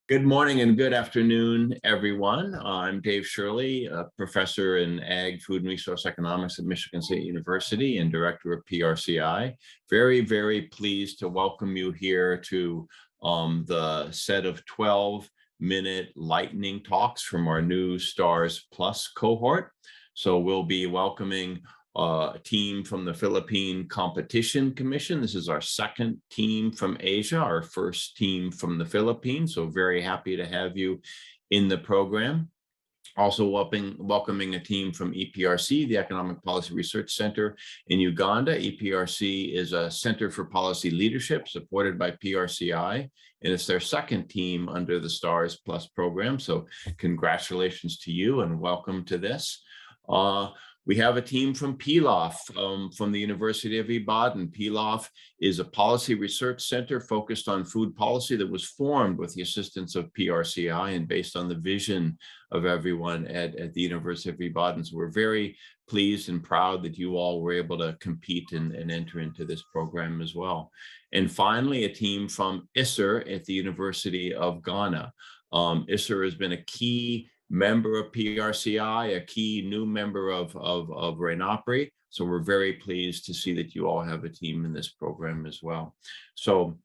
Good morning and good afternoon, everyone. I'm Dave Shirley, a professor in Ag, Food and Resource Economics at Michigan State University and director of PRCI. Very, very pleased to welcome you here to the set of 12-minute lightning talks from our new STAARS Plus cohort. So we'll be welcoming a team from the Philippine Competition Commission. This is our second team from Asia, our first team from the Philippines. So very happy to have you in the program. Also welcoming a team from EPRC, the Economic Policy Research Center in Uganda. EPRC is a Center for Policy Leadership supported by PRCI, and it's their second team under the STAARS Plus program. So congratulations to you and welcome to this. We have a team from Pilaf from the University of Ibadan. Pilaf is a policy research center focused on food policy that was formed with the assistance of PRCI and based on the vision of everyone at the University of Ibadan. So we're very pleased and proud that you all were able to compete and enter into this program as well. And finally, a team from ISER at the University of Ghana. ISER has been a key member of PRCI, a key new member of RENAPRI. So we're very pleased to see that you all have a team in this program as well. So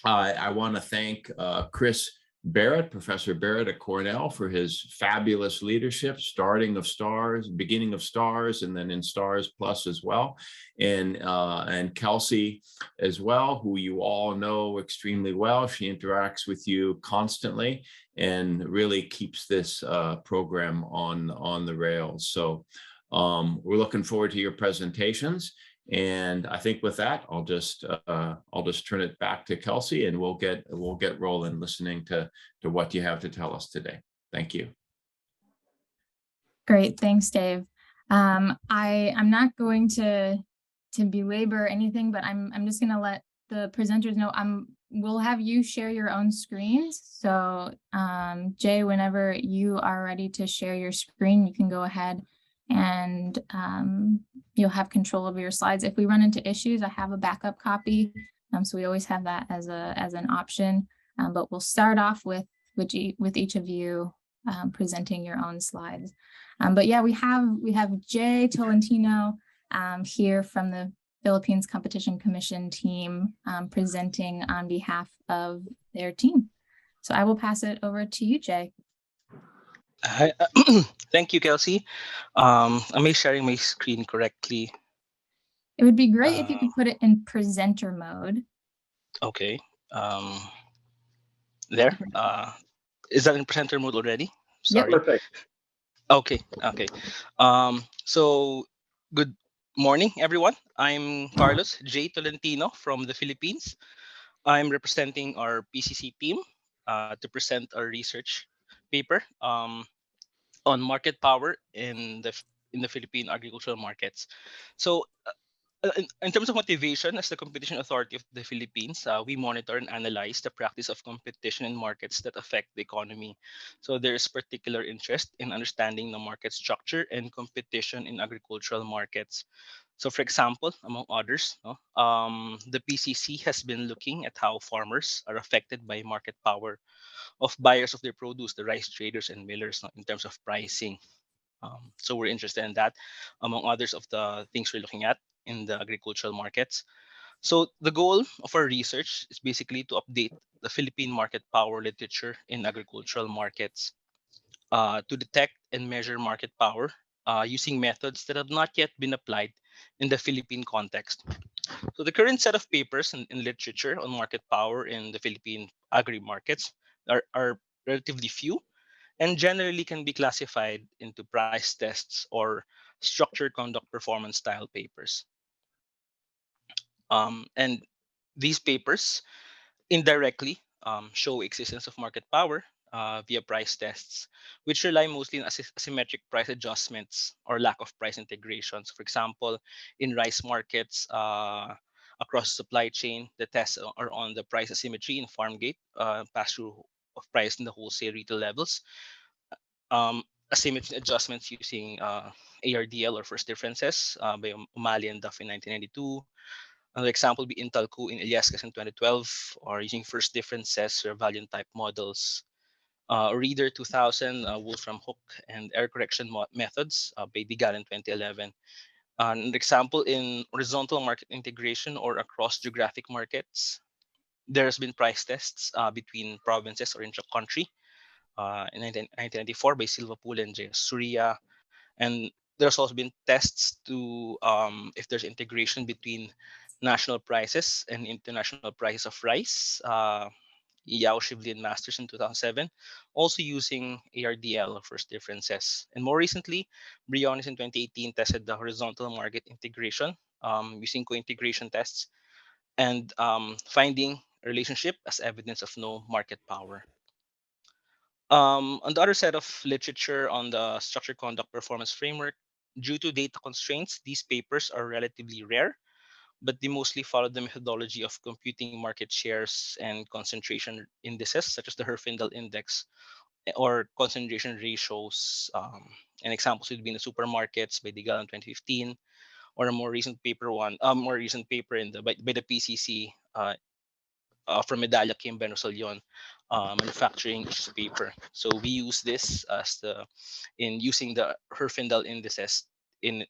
I want to thank Chris Barrett, Professor Barrett at Cornell, for his fabulous leadership, starting of STAARS, beginning of STAARS, and then in STAARS Plus as well, and Kelsey as well, who you all know extremely well. She interacts with you constantly and really keeps this program on the rails. So we're looking forward to your presentations. And I think with that, I'll just turn it back to Kelsey, and we'll get rolling listening to what you have to tell us today. Thank you. Great, thanks, Dave. I'm not going to belabor anything, but I'm just going to let the presenters know we'll have you share your own screens. So Jay, whenever you are ready to share your screen, you can go ahead and you'll have control over your slides. If we run into issues, I have a backup copy, so we always have that as an option. But we'll start off with each of you presenting your own slides. But yeah, we have Jay Tolentino here from the Philippines Competition Commission team presenting on behalf of their team. So I will pass it over to you, Jay. Hi, thank you, Kelsey. Am I sharing my screen correctly? It would be great if you could put it in presenter mode. Okay. There. Is that in presenter mode already? Sorry. Yep, perfect. Okay. So good morning, everyone. I'm Carlos J. Tolentino from the Philippines. I'm representing our PCC team to present our research paper on market power in the Philippine agricultural markets. So in terms of motivation, as the Competition Authority of the Philippines, we monitor and analyze the practice of competition in markets that affect the economy. So there is particular interest in understanding the market structure and competition in agricultural markets. So for example, among others, the PCC has been looking at how farmers are affected by market power of buyers of their produce, the rice traders and millers, in terms of pricing. So we're interested in that, among others of the things we're looking at in the agricultural markets. So the goal of our research is basically to update the Philippine market power literature in agricultural markets to detect and measure market power using methods that have not yet been applied in the Philippine context. So the current set of papers in literature on market power in the Philippine agri-markets are relatively few and generally can be classified into price tests or structured conduct performance style papers. And these papers indirectly show existence of market power via price tests, which rely mostly on asymmetric price adjustments or lack of price integrations. For example, in rice markets across the supply chain, the tests are on the price asymmetry in farm gate, pass-through of price in the wholesale retail levels, asymmetry adjustments using ARDL or first differences by O'Malley and Duff in 1992. Another example would be Intalco in Illescas in 2012, or using first differences or valiant type models Reader 2000, Wolfram Hook and Error Correction Methods by Digal in 2011. An example in horizontal market integration or across geographic markets, there has been price tests between provinces or intra-country in 1994 by Silva Pool and J. Surya. And there's also been tests to if there's integration between national prices and international prices of rice. Yao, Shivli, and Masters in 2007, also using ARDL, first differences. And more recently, Briones in 2018 tested the horizontal market integration using co-integration tests and finding a relationship as evidence of no market power. On the other set of literature on the structured conduct performance framework, due to data constraints, these papers are relatively rare, but they mostly follow the methodology of computing market shares and concentration indices, such as the Herfindahl index or concentration ratios. And examples would be in the supermarkets by Digal in 2015, or a more recent paper in by the PCC from Medalla Kim Benosolion, manufacturing issues paper. So we use this as in using the Herfindahl indices in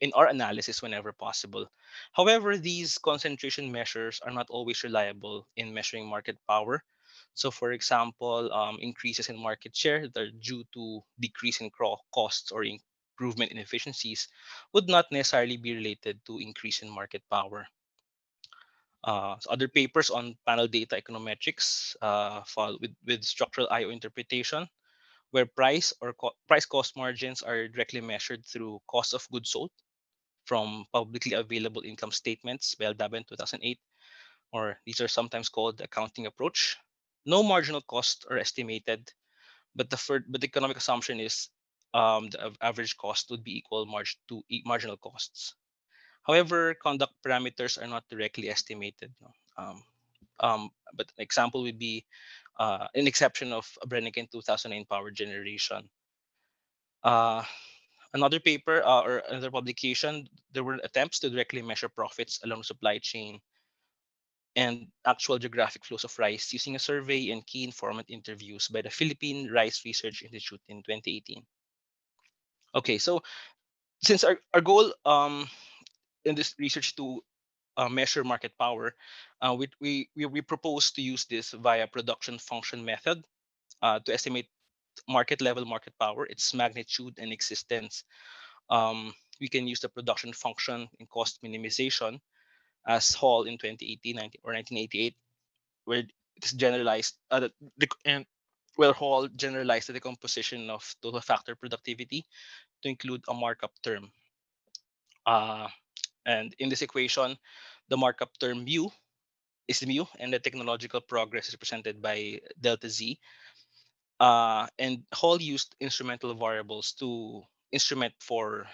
in our analysis whenever possible. However, these concentration measures are not always reliable in measuring market power. So, for example, increases in market share that are due to decrease in costs or improvement in efficiencies would not necessarily be related to increase in market power. Other papers on panel data econometrics fall with structural IO interpretation, where price cost margins are directly measured through cost of goods sold from publicly available income statements by Aldaba in 2008, or these are sometimes called the accounting approach. No marginal costs are estimated, but the economic assumption is the average cost would be equal to marginal costs. However, conduct parameters are not directly estimated. No? But an example would be an exception of Brennick in 2009 power generation. Uh, Another paper or another publication, there were attempts to directly measure profits along the supply chain and actual geographic flows of rice using a survey and key informant interviews by the Philippine Rice Research Institute in 2018. Okay, so since our goal in this research to measure market power, we propose to use this via production function method to estimate market level market power, its magnitude and existence. We can use the production function in cost minimization as Hall in 2018 or 1988, where it's generalized, and where Hall generalized the decomposition of total factor productivity to include a markup term. Uh, and in this equation, the markup term mu is mu, and the technological progress is represented by delta z. And Hall used instrumental variables to instrument for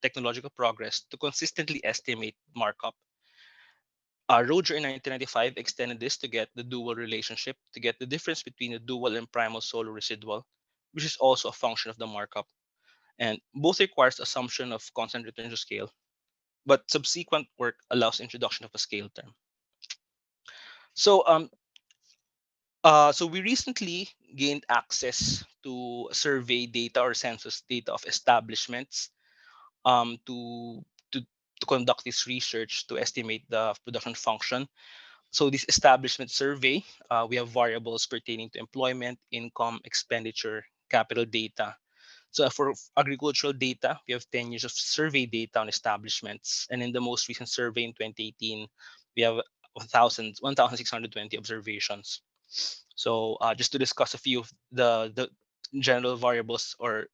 technological progress to consistently estimate markup. Roger in 1995 extended this to get the dual relationship, to get the difference between the dual and primal solo residual, which is also a function of the markup. And both requires assumption of constant return to scale, but subsequent work allows introduction of a scale term. So so we recently gained access to survey data or census data of establishments um, to, to, to conduct this research to estimate the production function. So this establishment survey, we have variables pertaining to employment, income, expenditure, capital data. So for agricultural data, we have 10 years of survey data on establishments. And in the most recent survey in 2018, we have 1,620 observations. So just to discuss a few of the general variables or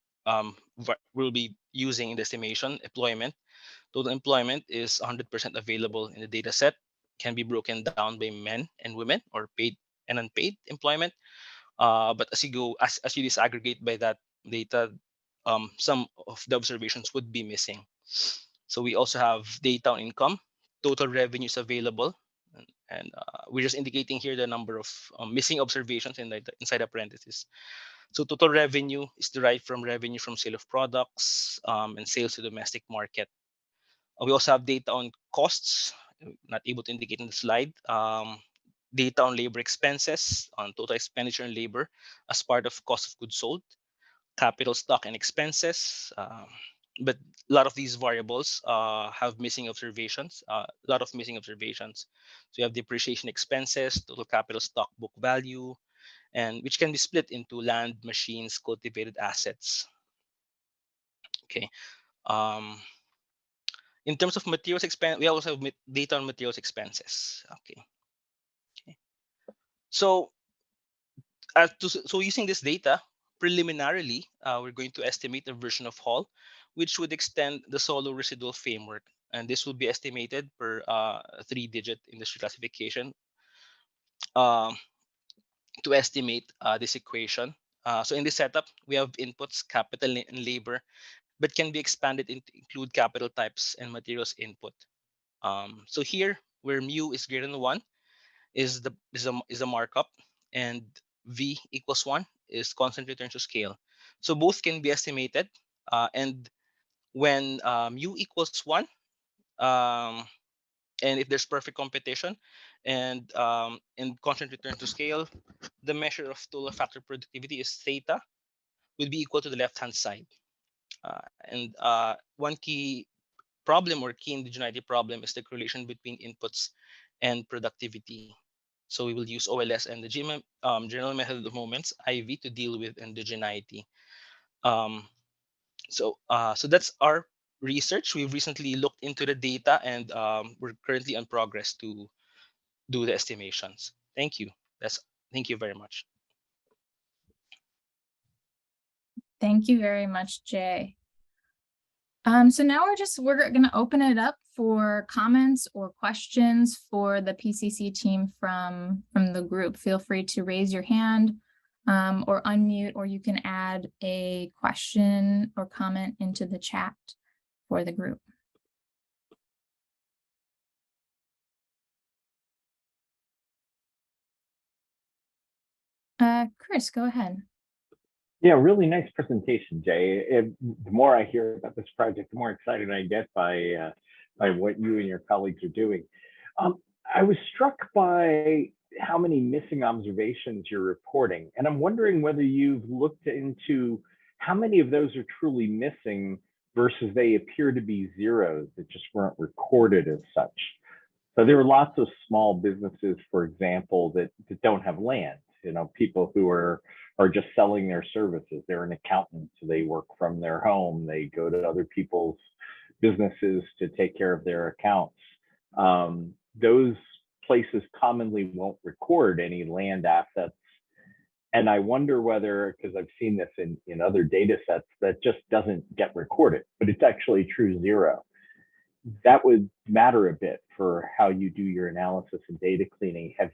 we'll be using in the estimation, employment. Total employment is 100% available in the data set, can be broken down by men and women or paid and unpaid employment. But as you disaggregate by that data, some of the observations would be missing. So we also have data on income, total revenues available, and we're just indicating here the number of missing observations inside the parentheses. So total revenue is derived from revenue from sale of products and sales to domestic market. We also have data on costs, not able to indicate in the slide. data on labor expenses, on total expenditure and labor as part of cost of goods sold, capital stock and expenses. But a lot of these variables have missing observations, a lot of missing observations. So you have depreciation expenses, total capital stock book value, and which can be split into land, machines, cultivated assets. Okay. In terms of materials expense, we also have data on materials expenses. Okay. So using this data, preliminarily, we're going to estimate a version of Hall, which would extend the solo residual framework. And this will be estimated per 3-digit industry classification to estimate this equation. So in this setup, we have inputs, capital and labor, but can be expanded into include capital types and materials input. So here, where mu is greater than 1, is a markup, and v equals 1 is constant return to scale. So both can be estimated, and when mu equals 1, and if there's perfect competition, and constant return to scale, the measure of total factor productivity is theta, would be equal to the left-hand side. And one key problem or key indigeneity problem is the correlation between inputs and productivity. So we will use OLS and the general method of moments, IV, to deal with indigeneity. So that's our research. We've recently looked into the data, and we're currently in progress to do the estimations. Thank you. Thank you very much. Thank you very much, Jay. So now we're going to open it up for comments or questions for the PCC team from the group. Feel free to raise your hand or unmute, or you can add a question or comment into the chat for the group. Chris, go ahead. Yeah, really nice presentation, Jay. The more I hear about this project, the more excited I get by what you and your colleagues are doing. I was struck by how many missing observations you're reporting, and I'm wondering whether you've looked into how many of those are truly missing versus they appear to be zeros that just weren't recorded as such. So there are lots of small businesses, for example, that don't have land. People who are just selling their services. They're an accountant, so they work from their home. They go to other people's businesses to take care of their accounts. Those places commonly won't record any land assets. And I wonder whether, because I've seen this in other data sets, that just doesn't get recorded, but it's actually true zero. That would matter a bit for how you do your analysis and data cleaning. Have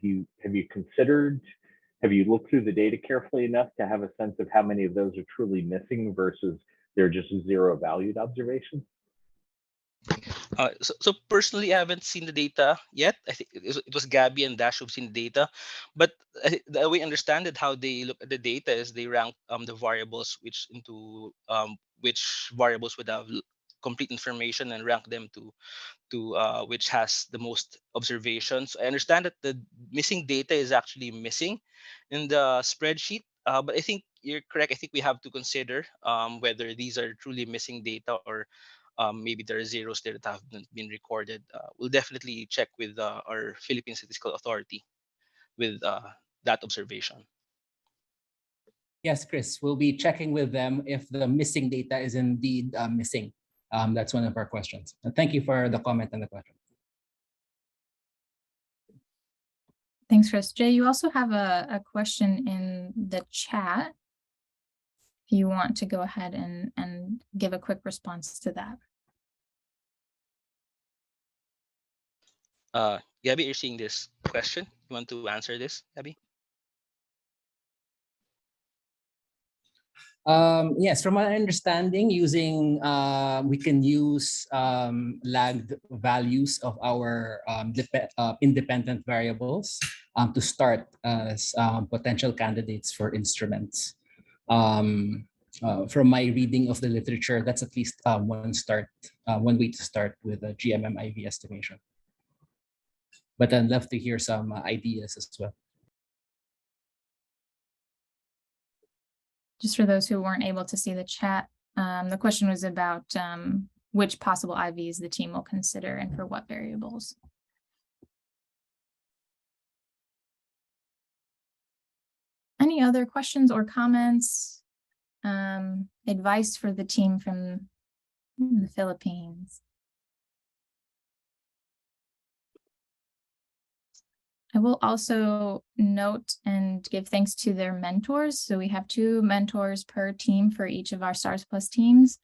you looked through the data carefully enough to have a sense of how many of those are truly missing versus they're just zero valued observations? So personally, I haven't seen the data yet. I think it was Gabby and Dash who've seen the data, but the way I understand it, how they look at the data is they rank the variables which variables would have complete information and rank them to which has the most observations. I understand that the missing data is actually missing in the spreadsheet, but I think you're correct. I think we have to consider whether these are truly missing data or maybe there are zeros there that haven't been recorded. We'll definitely check with our Philippine Statistical Authority with that observation. Yes, Chris, we'll be checking with them if the missing data is indeed missing. That's one of our questions. And thank you for the comment and the question. Thanks, Chris. Jay, you also have a question in the chat. If you want to go ahead and give a quick response to that. Gabby, you're seeing this question. You want to answer this, Gabby? Yes, from my understanding, we can use lagged values of our independent variables to start as potential candidates for instruments. From my reading of the literature, that's at least one way to start with a GMM IV estimation. but I'd love to hear some ideas as well. Just for those who weren't able to see the chat, the question was about which possible IVs the team will consider and for what variables. Any other questions or comments? Advice for the team from the Philippines? I will also note and give thanks to their mentors. So we have 2 mentors per team for each of our STAARS Plus teams.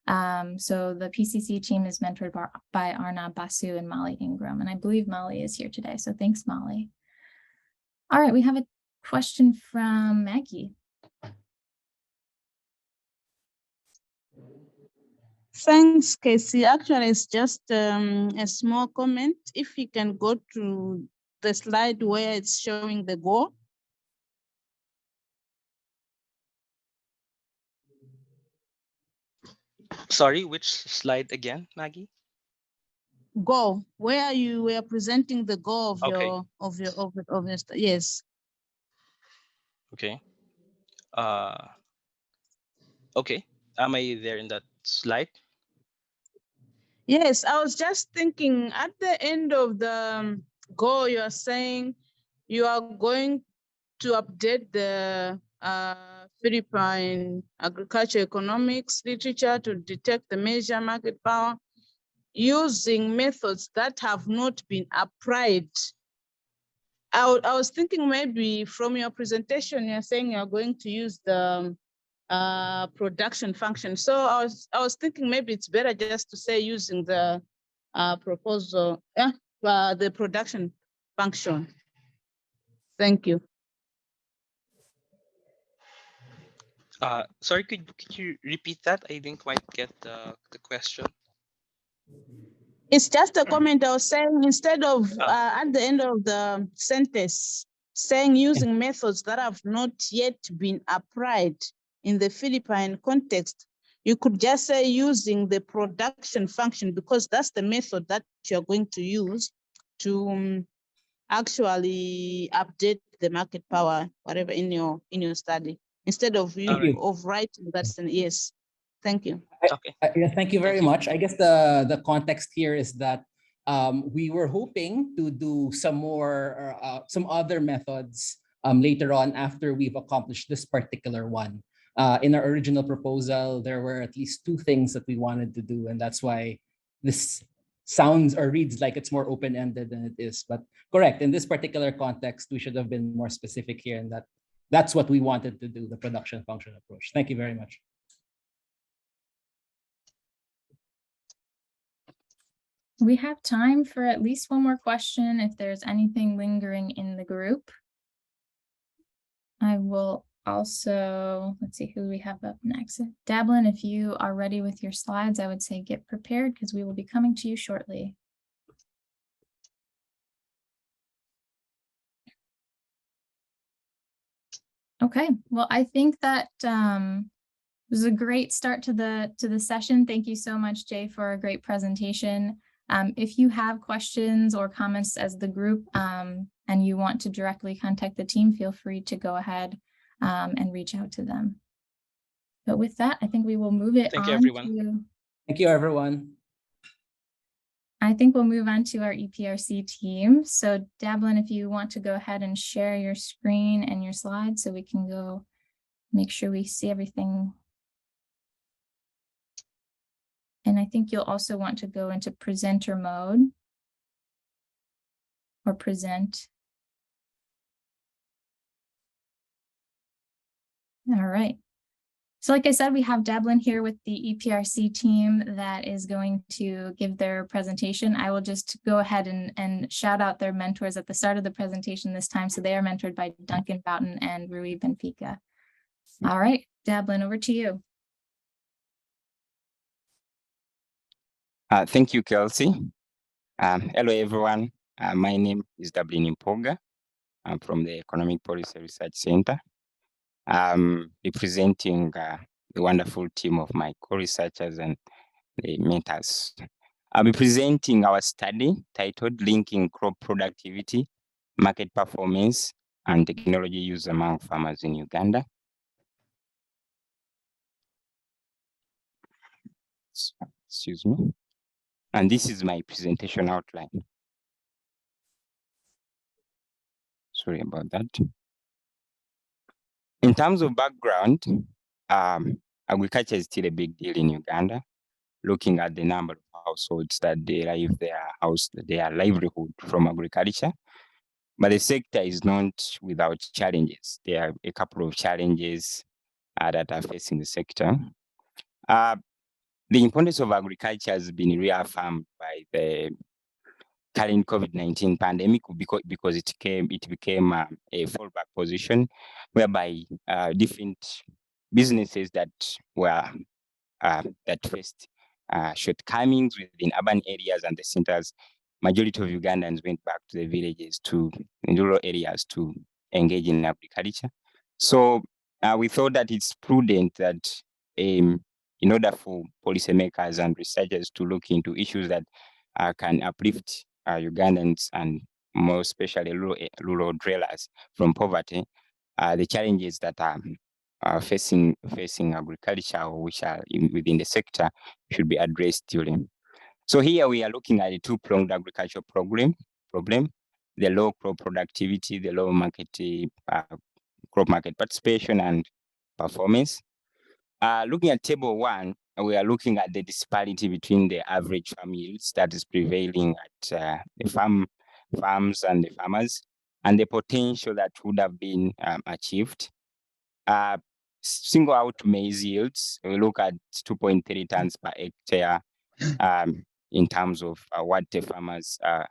So the PCC team is mentored by Arna Basu and Molly Ingram, and I believe Molly is here today. So thanks, Molly. All right, we have a question from Maggie. Thanks, Casey. Actually, it's just a small comment. If you can go to the slide where it's showing the goal. Sorry, which slide again, Maggie? Goal, where you were presenting the goal of Okay. your yes. Okay. Okay. Am I there in that slide? Yes, I was just thinking at the end of the goal, you are saying you are going to update the Philippine agriculture economics literature to detect the measure market power using methods that have not been applied. I was thinking maybe from your presentation, you're saying you're going to use the production function. So I was thinking maybe it's better just to say using the proposal, the production function. Thank you. Sorry, could you repeat that? I didn't quite get the question. It's just a comment I was saying, instead of at the end of the sentence, saying using methods that have not yet been applied in the Philippine context, you could just say using the production function, because that's the method that you're going to use to actually update the market power, whatever in your study, instead of writing that. Yes, thank you. Okay. Yeah, thank you very much. I guess the context here is that we were hoping to do some more some other methods later on after we've accomplished this particular one. In our original proposal, there were at least 2 things that we wanted to do, and that's why this sounds or reads like it's more open-ended than it is. But correct, in this particular context, we should have been more specific here, and that's what we wanted to do, the production function approach. Thank you very much. We have time for at least one more question if there's anything lingering in the group. I will also, let's see who we have up next. Dablin, if you are ready with your slides, I would say get prepared because we will be coming to you shortly. Okay, well, I think that was a great start to the session. Thank you so much, Jay, for a great presentation. If you have questions or comments as the group and you want to directly contact the team, feel free to go ahead and reach out to them. But with that, I think we will move it on. Thank you, everyone. Thank you, everyone. I think we'll move on to our EPRC team. So Dablin, if you want to go ahead and share your screen and your slides so we can go make sure we see everything. And I think you'll also want to go into presenter mode or present. All right. So like I said, we have Dablin here with the EPRC team that is going to give their presentation. I will just go ahead and shout out their mentors at the start of the presentation this time. So they are mentored by Duncan Boughton and Rui Benfica. All right, Dablin, over to you. Thank you, Kelsey. Hello, everyone. My name is Dablin Impoga. I'm from the Economic Policy Research Center. Representing the wonderful team of my co-researchers and the mentors. I'll be presenting our study titled Linking Crop Productivity, Market Performance, and Technology Use Among Farmers in Uganda. Excuse me. And this is my presentation outline. Sorry about that. In terms of background, agriculture is still a big deal in Uganda. Looking at the number of households that derive their livelihood from agriculture. But the sector is not without challenges. There are a couple of challenges that are facing the sector. The importance of agriculture has been reaffirmed by the current COVID-19 pandemic because it became a fallback position whereby different businesses that faced shortcomings within urban areas and the centers, majority of Ugandans went back to the villages, to rural areas to engage in agriculture. So we thought that it's prudent that in order for policymakers and researchers to look into issues that can uplift Ugandans and more especially rural dwellers from poverty, the challenges that are facing agriculture or which are within the sector should be addressed during. So here we are looking at a two-pronged agricultural problem, the low crop productivity, the low market crop market participation and performance. Looking at table 1, we are looking at the disparity between the average farm yields that is prevailing at the farms and the farmers, and the potential that would have been achieved. Single out maize yields, we look at 2.3 tons per hectare in terms of what the farmers are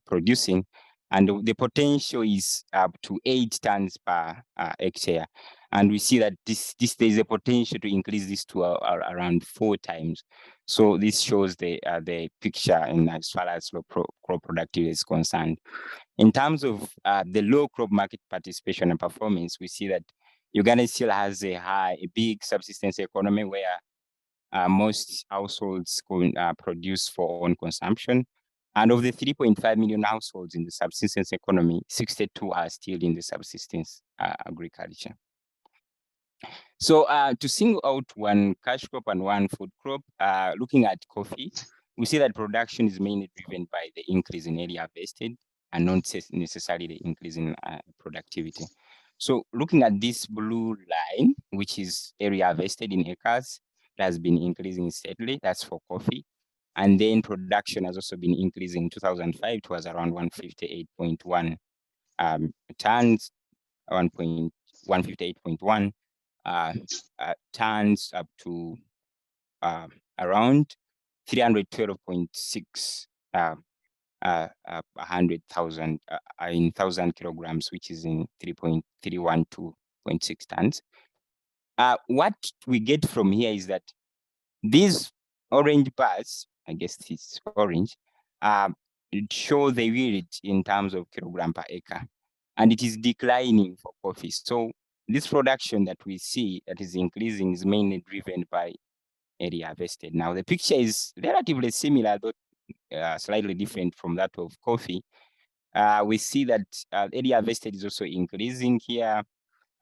producing. And the potential is up to 8 tons per hectare. And we see that there's a potential to increase this to around 4 times. So this shows the picture in as far as crop productivity is concerned. In terms of the low crop market participation and performance, we see that Uganda still has a big subsistence economy where most households produce for own consumption. And of the 3.5 million households in the subsistence economy, 62 are still in the subsistence agriculture. So to single out one cash crop and one food crop, looking at coffee, we see that production is mainly driven by the increase in area harvested and not necessarily the increase in productivity. So looking at this blue line, which is area harvested in acres, that has been increasing steadily, that's for coffee. And then production has also been increasing. In 2005, it was around 158.1 tons, 158.1 tons up to around 312.6 100,000 in 1,000 kilograms, which is in 3.312.6 tons. What we get from here is that these orange bars, I guess it's orange, show the yield in terms of kilogram per acre, and it is declining for coffee. So this production that we see that is increasing is mainly driven by area harvested. Now the picture is relatively similar, though slightly different from that of coffee. We see that area harvested is also increasing here,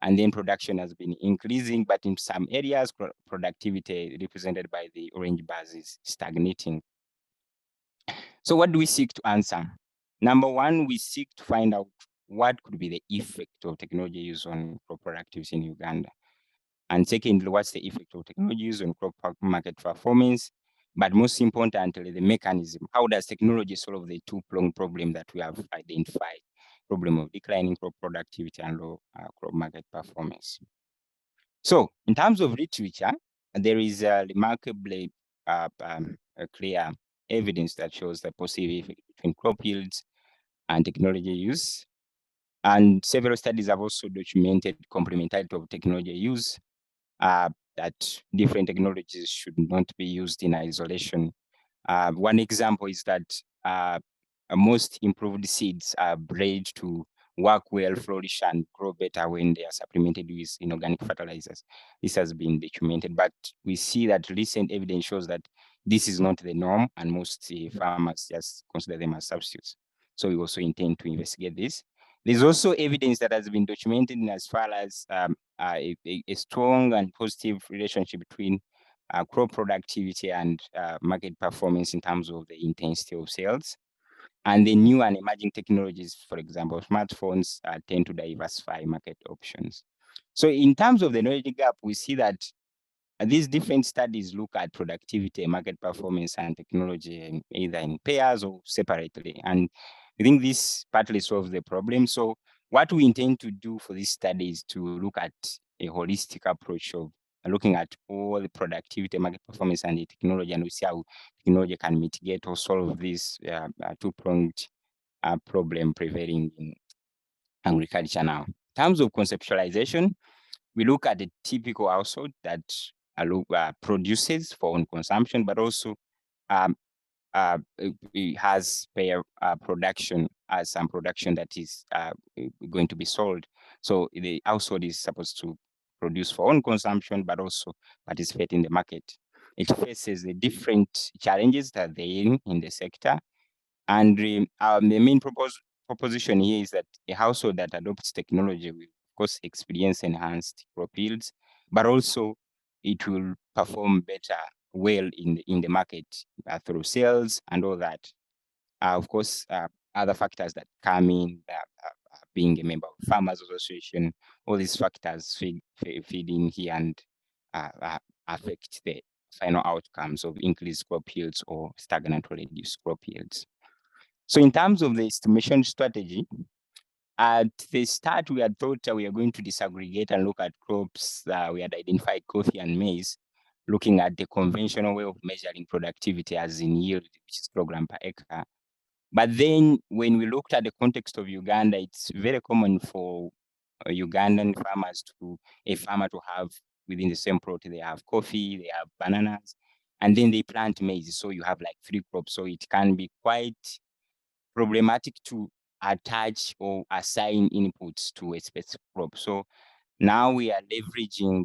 and then production has been increasing, but in some areas, productivity represented by the orange bars is stagnating. So what do we seek to answer? Number one, we seek to find out what could be the effect of technology use on crop productivity in Uganda. And secondly, what's the effect of technology use on crop market performance? But most importantly, the mechanism. How does technology solve the two-pronged problem that we have identified? Problem of declining crop productivity and low crop market performance. So in terms of literature, there is a remarkably clear evidence that shows the positive effect between crop yields and technology use. And several studies have also documented complementarity of technology use, that different technologies should not be used in isolation. One example is that most improved seeds are bred to work well, flourish, and grow better when they are supplemented with inorganic fertilizers. This has been documented, but we see that recent evidence shows that this is not the norm, and most farmers just consider them as substitutes. So we also intend to investigate this. There's also evidence that has been documented as far as a strong and positive relationship between crop productivity and market performance in terms of the intensity of sales. And the new and emerging technologies, for example, smartphones tend to diversify market options. So in terms of the knowledge gap, we see that these different studies look at productivity, market performance, and technology either in pairs or separately. And I think this partly solves the problem. So what we intend to do for this study is to look at a holistic approach of looking at all the productivity, market performance, and the technology, and we see how technology can mitigate or solve this two-pronged problem prevailing in agriculture now. In terms of conceptualization, we look at the typical household that produces for own consumption, but also it has production as some production that is going to be sold. So the household is supposed to produce for own consumption, but also participate in the market. It faces the different challenges that they're in the sector. And the main proposition here is that a household that adopts technology will, of course, experience enhanced crop yields, but also it will perform better well in the market through sales and all that. Of course, other factors that come in, being a member of Farmers Association, all these factors feed in here and affect the final outcomes of increased crop yields or stagnant or reduced crop yields. So in terms of the estimation strategy, at the start, we had thought we are going to disaggregate and look at crops. We had identified coffee and maize, looking at the conventional way of measuring productivity as in yield, which is kilogram per acre. But then when we looked at the context of Uganda, it's very common for Ugandan farmers a farmer to have within the same plot, they have coffee, they have bananas, and then they plant maize. So you have like 3 crops. So it can be quite problematic to attach or assign inputs to a specific crop. So now we are leveraging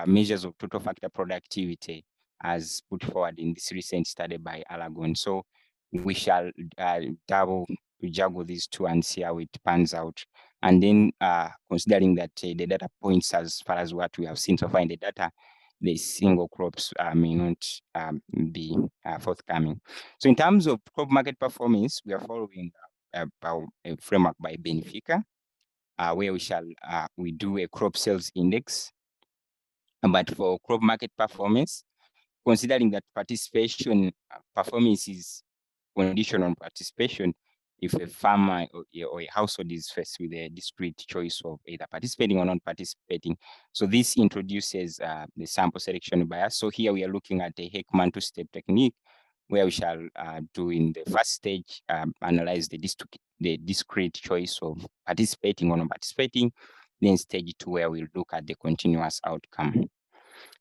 measures of total factor productivity as put forward in this recent study by Alagon. So we shall juggle these two and see how it pans out. And then considering that the data points as far as what we have seen so far in the data, the single crops may not be forthcoming. So in terms of crop market performance, we are following a framework by Benfica, where we do a crop sales index. But for crop market performance, considering that participation performance is conditional on participation, if a farmer or a household is faced with a discrete choice of either participating or not participating. So this introduces the sample selection bias. So here we are looking at the Heckman two-step technique, where we shall do in the first stage, analyze the discrete choice of participating or not participating. Then stage 2, where we'll look at the continuous outcome.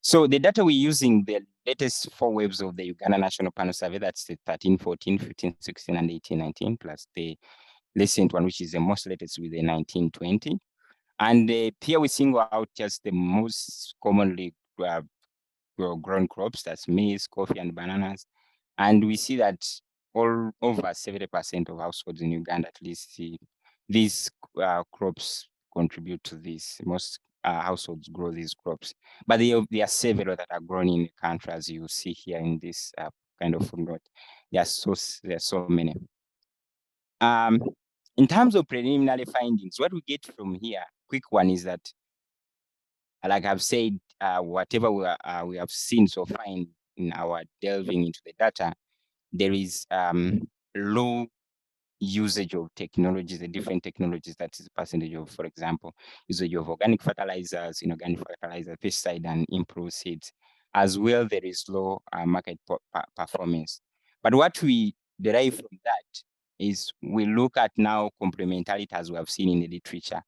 So the data we're using, the latest 4 waves of the Uganda National Panel Survey, that's the 13, 14, 15, 16, and 18, 19, plus the recent one, which is the most latest with the 19, 20. And here we single out just the most commonly grown crops, that's maize, coffee, and bananas. And we see that all over 70% of households in Uganda, at least, these crops contribute to this. Most households grow these crops, but there are several that are grown in the country, as you see here in this kind of footnote. There are so many. In terms of preliminary findings, what we get from here, quick one, is that, like I've said, whatever we have seen so far in our delving into the data, there is low usage of technologies, the different technologies, that is percentage of, for example, usage of organic fertilizers, inorganic fertilizer, pesticide, and improved seeds. As well, there is low market performance. But what we derive from that is we look at now complementarity, as we have seen in the literature.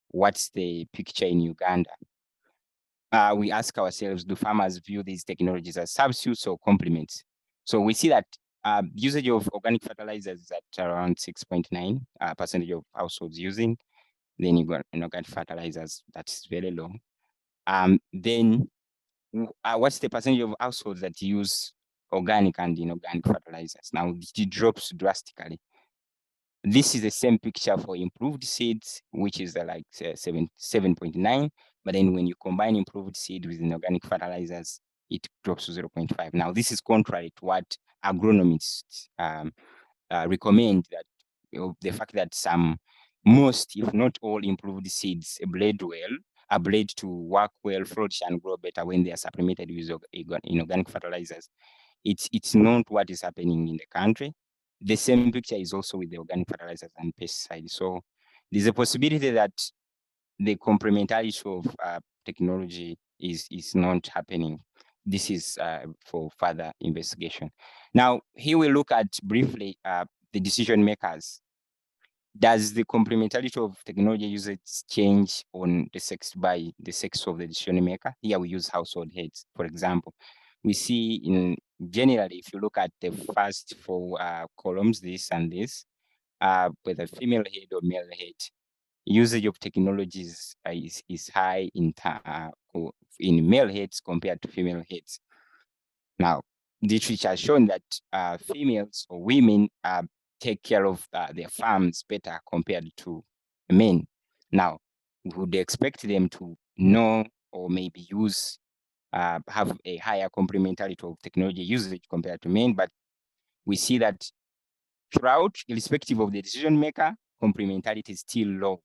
What's the picture in Uganda? We ask ourselves, do farmers view these technologies as substitutes or complements? So we see that usage of organic fertilizers is at around 6.9% of households using. Then you got inorganic fertilizers, that's very low. Then what's the percentage of households that use organic and inorganic fertilizers. Now it drops drastically. This is the same picture for improved seeds, which is like 7.9. But then when you combine improved seed with inorganic fertilizers, it drops to 0.5. Now, this is contrary to what agronomists recommend, that the fact that most, if not all, improved seeds are bred to work well, flourish, and grow better when they are supplemented with inorganic fertilizers. It's not what is happening in the country. The same picture is also with the organic fertilizers and pesticides. So there's a possibility that the complementarity of technology is not happening. This is for further investigation. Now, here we look at briefly the decision makers. Does the complementarity of technology usage change on the sex by the sex of the decision maker? Here we use household heads, for example. We see in generally, if you look at the first four columns, this and this, whether female head or male head, usage of technologies is high in male heads compared to female heads. Now, this which has shown that females or women take care of their farms better compared to men. Now, we would expect them to know or maybe use have a higher complementarity of technology usage compared to men, but we see that throughout, irrespective of the decision maker, complementarity is still low,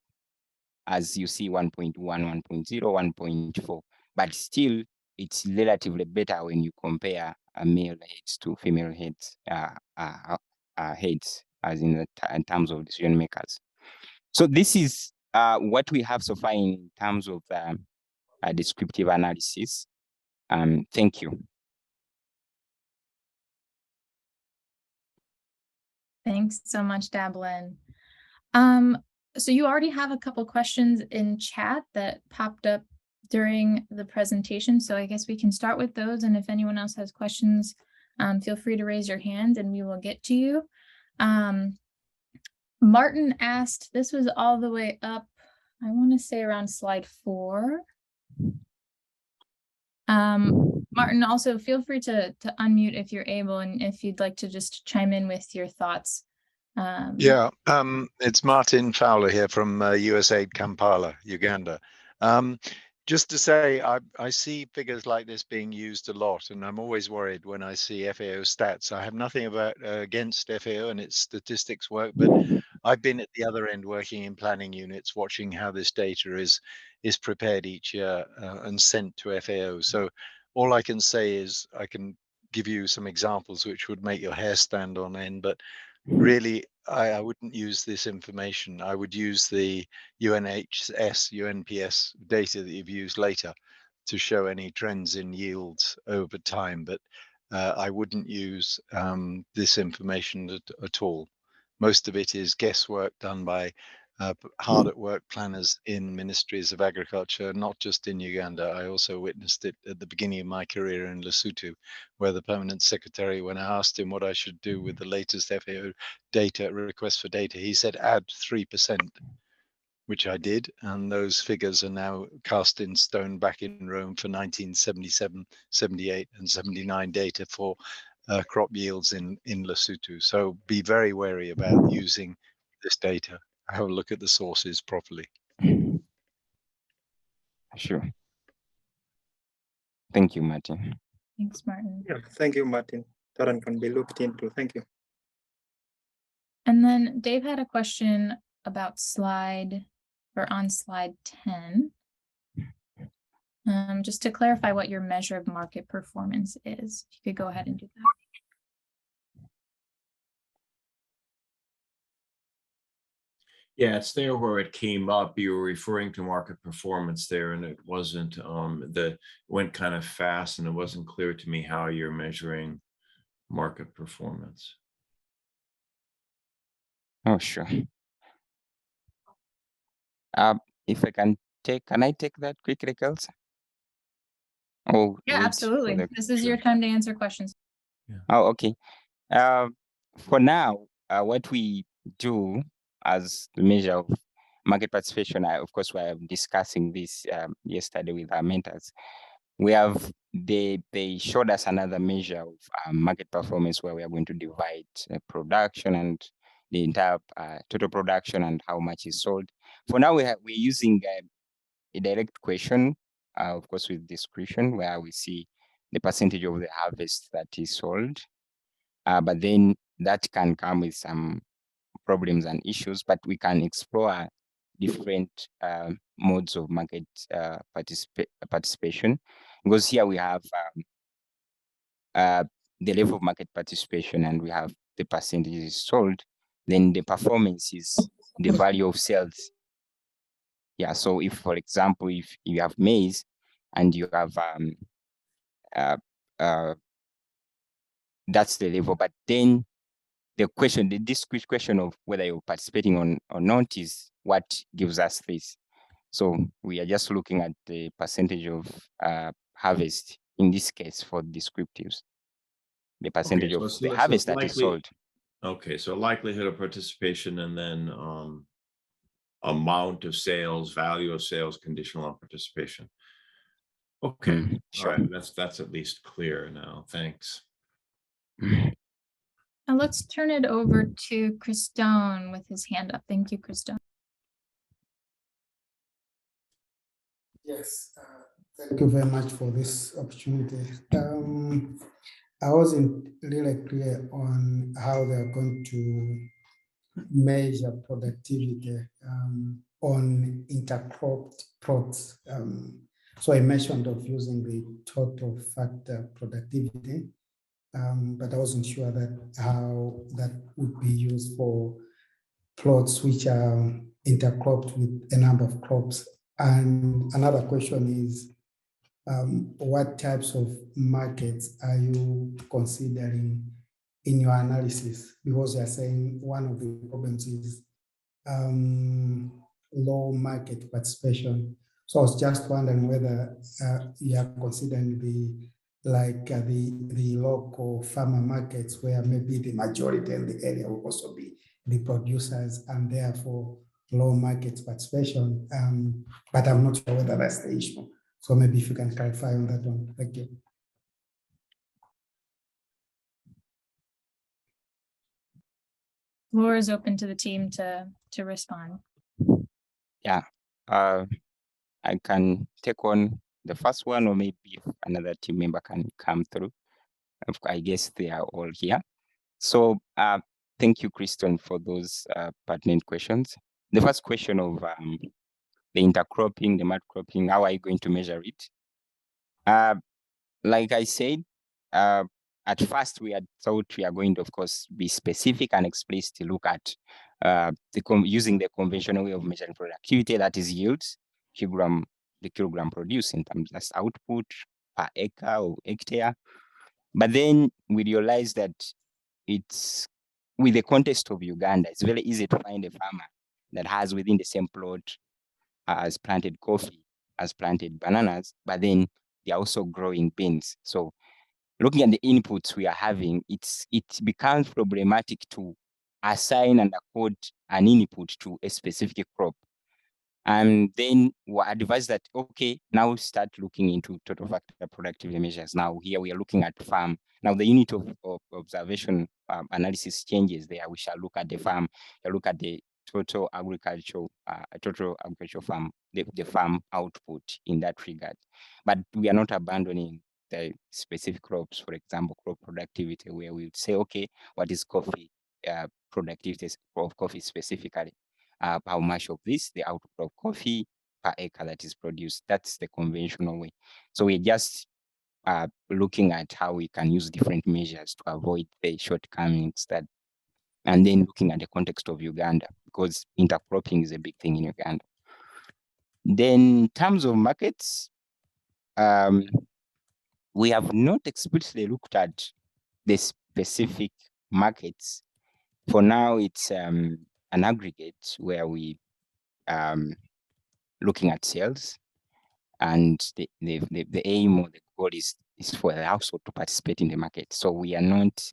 as you see 1.1, 1.0, 1.4, but still it's relatively better when you compare male heads to female heads, heads, as in terms of decision makers. So this is what we have so far in terms of descriptive analysis. Thank you. Thanks so much, Dablin. So you already have a couple questions in chat that popped up during the presentation. So I guess we can start with those. And if anyone else has questions, feel free to raise your hand and we will get to you. Martin asked, this was all the way up, I want to say around slide 4. Martin, also feel free to unmute if you're able, and if you'd like to just chime in with your thoughts. It's Martin Fowler here from USAID Kampala, Uganda. Just to say, I see figures like this being used a lot, and I'm always worried when I see FAO stats. I have nothing against FAO and its statistics work, but I've been at the other end working in planning units, watching how this data is prepared each year and sent to FAO. So all I can say is I can give you some examples which would make your hair stand on end, but really, I wouldn't use this information. I would use the UNHS, UNPS data that you've used later to show any trends in yields over time, but I wouldn't use this information at all. Most of it is guesswork done by hard at work planners in ministries of agriculture, not just in Uganda. I also witnessed it at the beginning of my career in Lesotho, where the permanent secretary, when I asked him what I should do with the latest FAO data, request for data, he said add 3%, which I did. And those figures are now cast in stone back in Rome for 1977, 78 and 79 data for crop yields in Lesotho. So be very wary about using this data. Have a look at the sources properly. Sure. Thank you, Martin. Thanks, Martin. Yeah, thank you, Martin. That one can be looked into. Thank you. And then Dave had a question about on slide 10. Just to clarify what your measure of market performance is. If you could go ahead and do that. Yeah, it's there where it came up. You were referring to market performance there, and it wasn't went kind of fast, and it wasn't clear to me how you're measuring market performance. Oh, sure. If I can I take that quickly, girls? Oh, yeah, absolutely. This is your time to answer questions. Yeah. Oh, okay. For now, what we do as the measure of market participation, of course, we are discussing this yesterday with our mentors. we have they showed us another measure of market performance where we are going to divide production and the entire total production and how much is sold. For now, we're using a direct question, of course, with description, where we see the percentage of the harvest that is sold. But then that can come with some problems and issues, but we can explore different modes of market participation, because here we have the level of market participation and we have the percentages sold, then the performance is the value of sales. Yeah, so if, for example, if you have maize and you have that's the level, but then the question, the discrete question of whether you're participating or not is what gives us this. So we are just looking at the percentage of harvest in this case for descriptives, the percentage of the harvest that is sold. Okay, so likelihood of participation and then amount of sales, value of sales, conditional on participation. Okay, Sure. all right, that's at least clear now. Thanks. Now let's turn it over to Christone with his hand up. Thank you, Christone. Yes, thank you very much for this opportunity. I wasn't really clear on how they're going to measure productivity on intercropped plots. So I mentioned of using the total factor productivity, but I wasn't sure that how that would be used for plots which are intercropped with a number of crops. And another question is, what types of markets are you considering in your analysis? Because you're saying one of the problems is low market participation. So I was just wondering whether you are considering the local farmer markets where maybe the majority in the area will also be the producers and therefore low market participation. But I'm not sure whether that's the issue. So maybe if you can clarify on that one. Thank you. Floor is open to the team to respond. Yeah, I can take on the first one, or maybe if another team member can come through. I guess they are all here. So thank you, Kristen, for those pertinent questions. The first question of the intercropping, the mud cropping, how are you going to measure it? Like I said, at first we had thought we are going to, of course, be specific and explicit to look at using the conventional way of measuring productivity, that is yields, the kilogram produced in terms of output per acre or hectare. But then we realized that it's, with the context of Uganda, it's very easy to find a farmer that has within the same plot has planted coffee, has planted bananas, but then they're also growing beans. So looking at the inputs we are having, it becomes problematic to assign and accord an input to a specific crop. And then we advise that, okay, now start looking into total factor productivity measures. Now here we are looking at farm. Now the unit of observation analysis changes there. We shall look at the farm, we'll look at the total agricultural farm, the farm output in that regard. But we are not abandoning the specific crops, for example, crop productivity, where we would say, okay, what is coffee productivity of coffee specifically? How much of this, the output of coffee per acre that is produced. That's the conventional way. So we're just looking at how we can use different measures to avoid the shortcomings that, and then looking at the context of Uganda, because intercropping is a big thing in Uganda. Then in terms of markets, we have not explicitly looked at the specific markets. For now, it's an aggregate where we looking at sales, and the aim or the goal is for the household to participate in the market. So we are not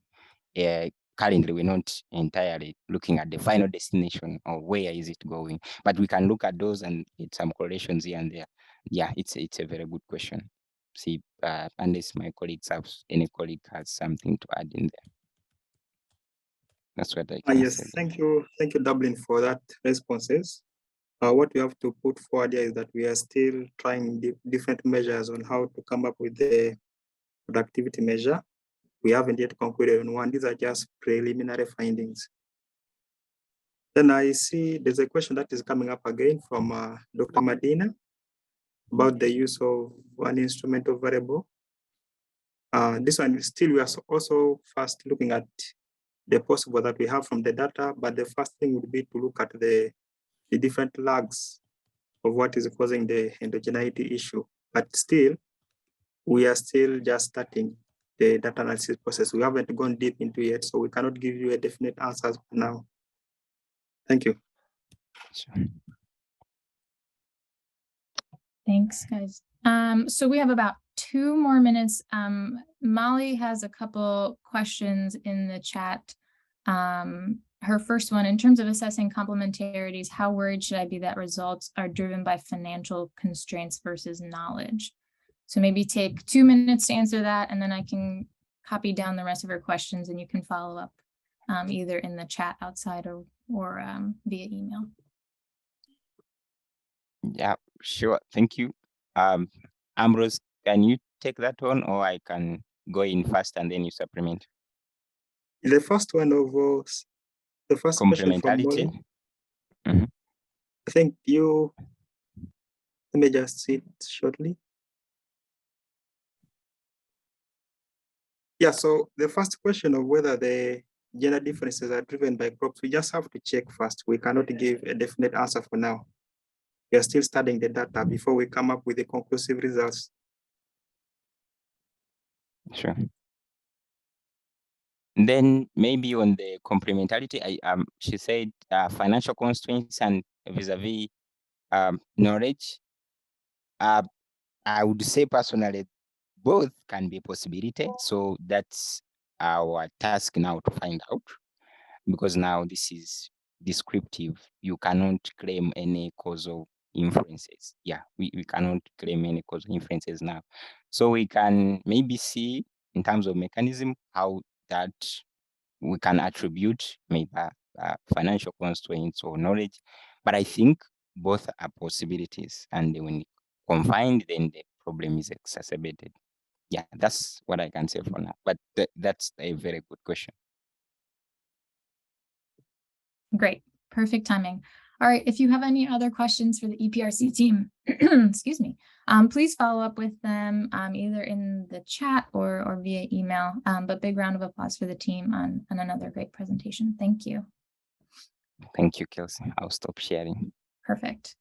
currently, we're not entirely looking at the final destination or where is it going, but we can look at those and get some correlations here and there. Yeah, it's a very good question. see unless my colleagues have any colleague has something to add in there. That's what I can Yes, say. thank you, Dublin, for that responses. What we have to put forward here is that we are still trying different measures on how to come up with the productivity measure. We haven't yet concluded on one. These are just preliminary findings. Then I see there's a question that is coming up again from Dr. Medina about the use of one instrumental variable. This one still we are also first looking at the possible that we have from the data, but the first thing would be to look at the different lags of what is causing the endogeneity issue. But still, we are still just starting the data analysis process. We haven't gone deep into it, so we cannot give you a definite answer for now. Thank you. Sure. Thanks, guys. So we have about 2 more minutes. Molly has a couple questions in the chat. Her first one, in terms of assessing complementarities, how worried should I be that results are driven by financial constraints versus knowledge? So maybe take 2 minutes to answer that, and then I can copy down the rest of her questions and you can follow up either in the chat outside or via email. Yeah, sure. Thank you. Ambrose, can you take that one, or I can go in first and then you supplement? The first one of the first question from Complementarity. Molly, I think you, let me just see it shortly. Yeah, so the first question of whether the gender differences are driven by crops, we just have to check first. We cannot give a definite answer for now. We are still studying the data before we come up with the conclusive results. Sure. Then maybe on the complementarity, she said financial constraints and vis-a-vis knowledge. I would say personally, both can be a possibility. So that's our task now to find out, because now this is descriptive. You cannot claim any causal inferences. Yeah, we cannot claim any causal inferences now. So we can maybe see in terms of mechanism how that we can attribute maybe financial constraints or knowledge. But I think both are possibilities, and when combined, then the problem is exacerbated. Yeah, that's what I can say for now. But that's a very good question. Great, perfect timing. All right, if you have any other questions for the EPRC team, excuse me, please follow up with them either in the chat or via email. But big round of applause for the team on another great presentation. Thank you. Thank you, Kelsey. I'll stop sharing. Perfect.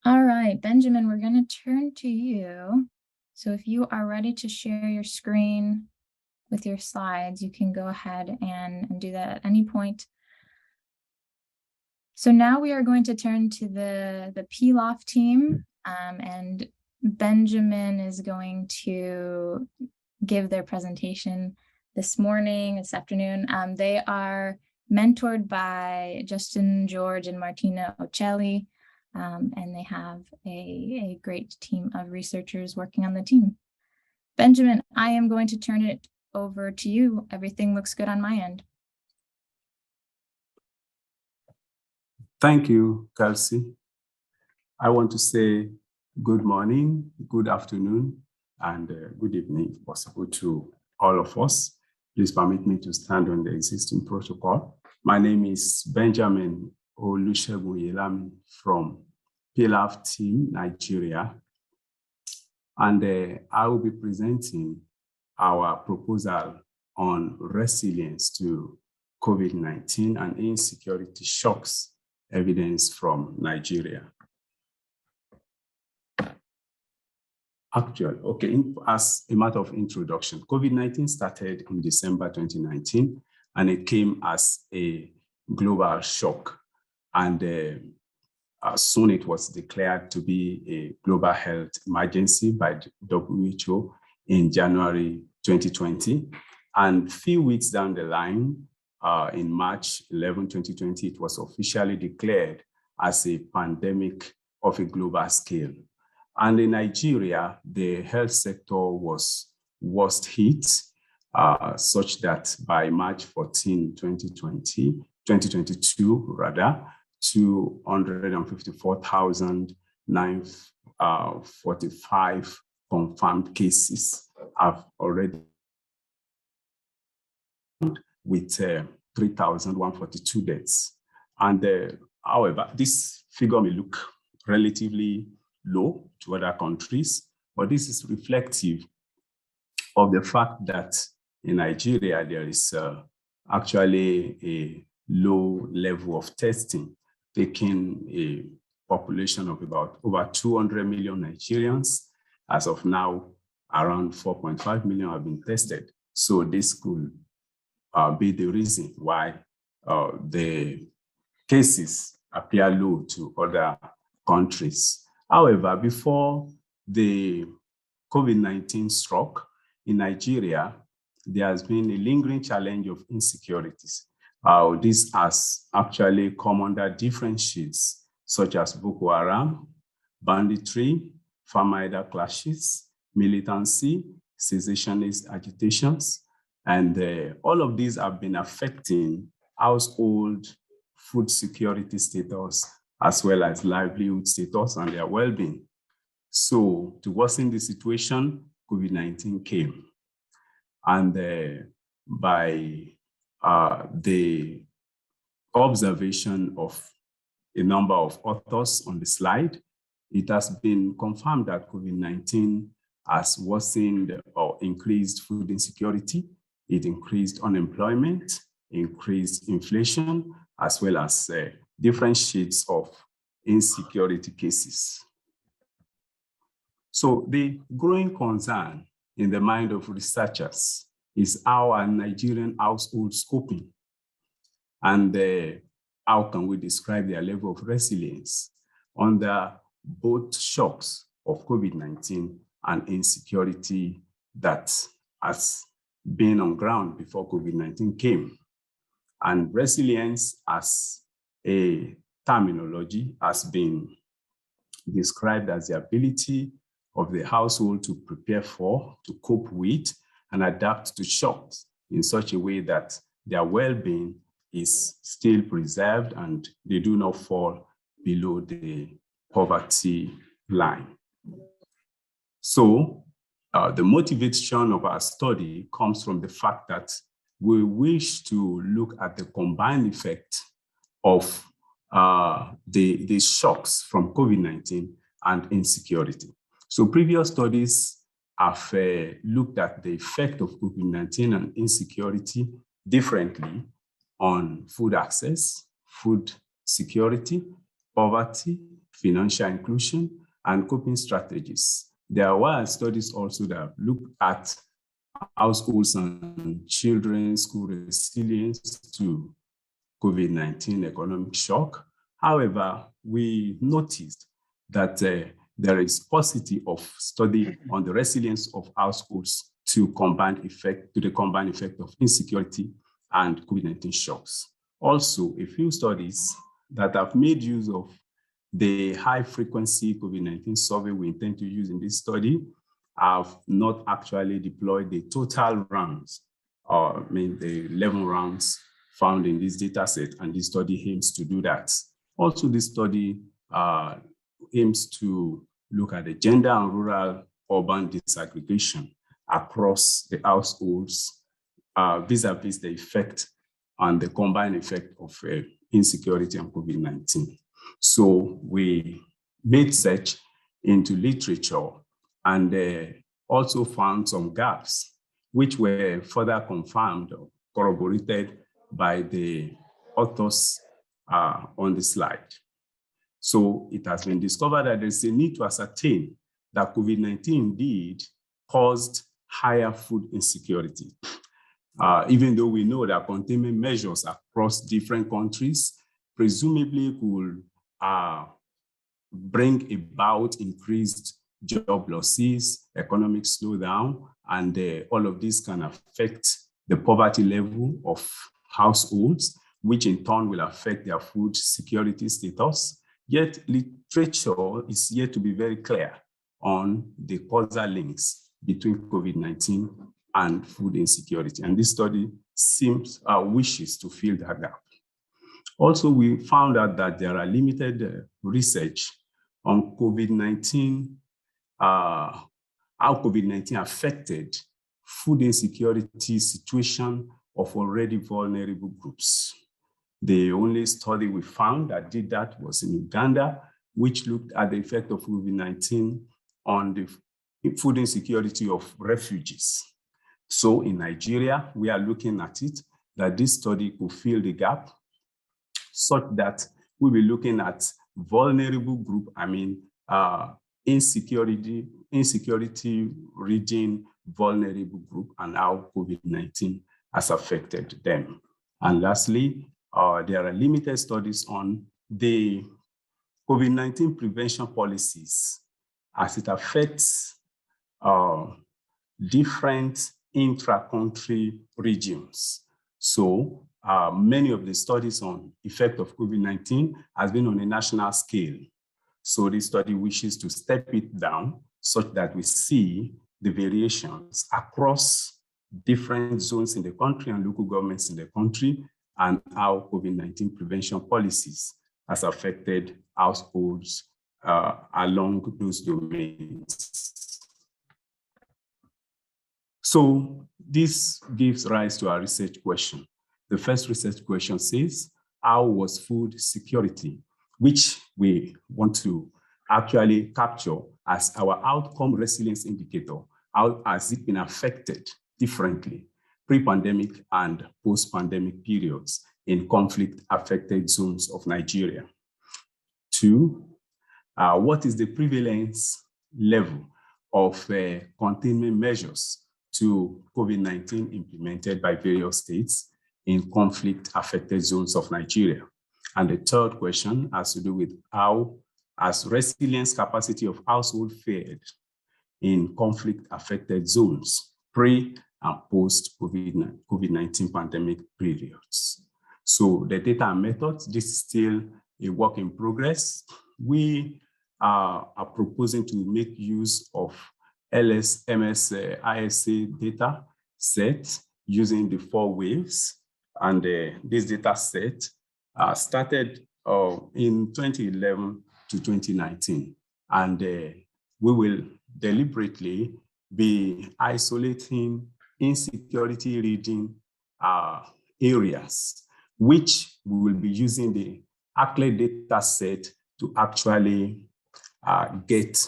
All right, Benjamin, we're going to turn to you. So if you are ready to share your screen with your slides, you can go ahead and do that at any point. So now we are going to turn to the Pilaf team, and Benjamin is going to give their presentation this afternoon. They are mentored by Justin George and Martina Ocelli, and they have a great team of researchers working on the team. Benjamin, I am going to turn it over to you. Everything looks good on my end. Thank you, Kelsey. I want to say good morning, good afternoon, and good evening, if possible, to all of us. Please permit me to stand on the existing protocol. My name is Benjamin Olusegun from Pilaf Team, Nigeria, and I will be presenting our proposal on resilience to COVID-19 and insecurity shocks evidence from Nigeria. Actually, okay, as a matter of introduction, COVID-19 started in December 2019, and it came as a global shock. And soon it was declared to be a global health emergency by the WHO in January 2020. And few weeks down the line, in March 11, 2020, it was officially declared as a pandemic of a global scale. And in Nigeria, the health sector was worst hit, such that by March 14, 2022, 254,945 confirmed cases have already, with 3,142 deaths. And however, this figure may look relatively low to other countries, but this is reflective of the fact that in Nigeria, there is actually a low level of testing, taking a population of about over 200 million Nigerians. As of now, around 4.5 million have been tested. So this could be the reason why the cases appear low to other countries. However, before the COVID-19 struck in Nigeria, there has been a lingering challenge of insecurities. This has actually come under different shades, such as Boko Haram, banditry, farm-rider clashes, militancy, secessionist agitations, and all of these have been affecting household food security status, as well as livelihood status and their well-being. So to worsen the situation, COVID-19 came. And by the observation of a number of authors on the slide, it has been confirmed that COVID-19 has worsened or increased food insecurity. It increased unemployment, increased inflation, as well as different shades of insecurity cases. So the growing concern in the mind of researchers is how are Nigerian households coping, and how can we describe their level of resilience under both shocks of COVID-19 and insecurity that has been on ground before COVID-19 came. And resilience as a terminology has been described as the ability of the household to prepare for, to cope with, and adapt to shocks in such a way that their well-being is still preserved and they do not fall below the poverty line. So the motivation of our study comes from the fact that we wish to look at the combined effect of the shocks from COVID-19 and insecurity. So previous studies have looked at the effect of COVID-19 and insecurity differently on food access, food security, poverty, financial inclusion, and coping strategies. There were studies also that looked at households and children's school resilience to COVID-19 economic shock. However, we noticed that there is paucity of study on the resilience of households to the combined effect of insecurity and COVID-19 shocks. Also, a few studies that have made use of the high-frequency COVID-19 survey we intend to use in this study have not actually deployed the total rounds, the 11 rounds found in this data set, and this study aims to do that. Also, this study aims to look at the gender and rural-urban disaggregation across the households vis-a-vis the effect and the combined effect of insecurity and COVID-19. So we made search into literature and also found some gaps, which were further confirmed or corroborated by the authors on the slide. So it has been discovered that there's a need to ascertain that COVID-19 indeed caused higher food insecurity. Even though we know that containment measures across different countries presumably could bring about increased job losses, economic slowdown, and all of this can affect the poverty level of households, which in turn will affect their food security status. Yet literature is yet to be very clear on the causal links between COVID-19 and food insecurity. And this study wishes to fill that gap. Also, we found out that there are limited research on COVID-19, how COVID-19 affected food insecurity situation of already vulnerable groups. The only study we found that did that was in Uganda, which looked at the effect of COVID-19 on the food insecurity of refugees. So in Nigeria, we are looking at it, that this study could fill the gap such that we'll be looking at vulnerable group, insecurity region, vulnerable group, and how COVID-19 has affected them. And lastly, there are limited studies on the COVID-19 prevention policies as it affects different intra-country regions. So many of the studies on effect of COVID-19 has been on a national scale. So this study wishes to step it down such that we see the variations across different zones in the country and local governments in the country, and how COVID-19 prevention policies has affected households along those domains. So this gives rise to our research question. The first research question says, how was food security, which we want to actually capture as our outcome resilience indicator, how has it been affected differently pre-pandemic and post-pandemic periods in conflict-affected zones of Nigeria? 2, what is the prevalence level of containment measures to COVID-19 implemented by various states in conflict-affected zones of Nigeria? And the third question has to do with how has resilience capacity of household fared in conflict-affected zones pre and post COVID-19 pandemic periods. So the data and methods, this is still a work in progress. We are proposing to make use of LSMS ISA data set using the 4 waves. And this data set started in 2011 to 2019. And we will deliberately be isolating insecurity reading areas, which we will be using the ACLED data set to actually get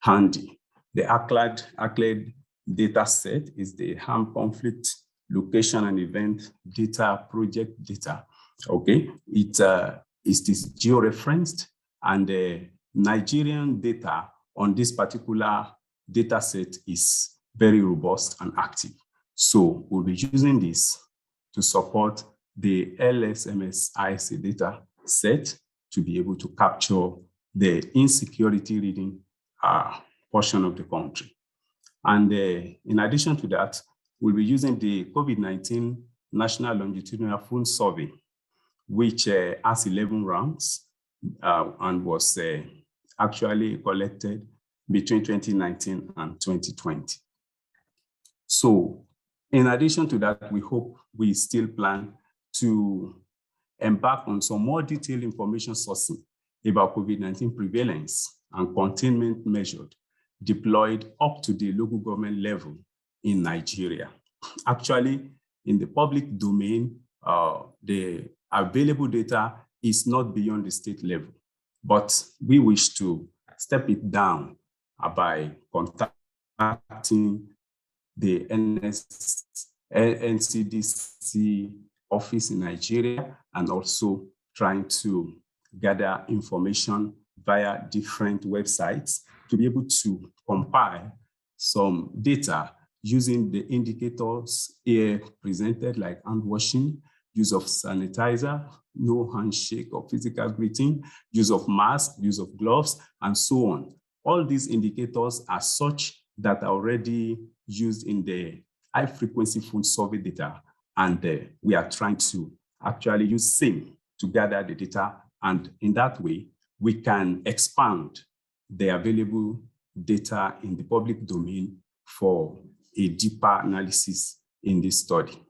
handy. The ACLED data set is the armed conflict location and event data project data. Okay, it is geo-referenced, and the Nigerian data on this particular data set is very robust and active. So we'll be using this to support the LSMS ISA data set to be able to capture the insecurity reading portion of the country. And in addition to that, we'll be using the COVID-19 National Longitudinal Food Survey, which has 11 rounds and was actually collected between 2019 and 2020. So in addition to that, we still plan to embark on some more detailed information sourcing about COVID-19 prevalence and containment measured deployed up to the local government level in Nigeria. Actually, in the public domain, the available data is not beyond the state level, but we wish to step it down by contacting the NCDC office in Nigeria and also trying to gather information via different websites to be able to compile some data using the indicators here presented, like hand washing, use of sanitizer, no handshake or physical greeting, use of mask, use of gloves, and so on. All these indicators are such that are already used in the high frequency food survey data. And we are trying to actually use SIM to gather the data. And in that way, we can expand the available data in the public domain for a deeper analysis in this study.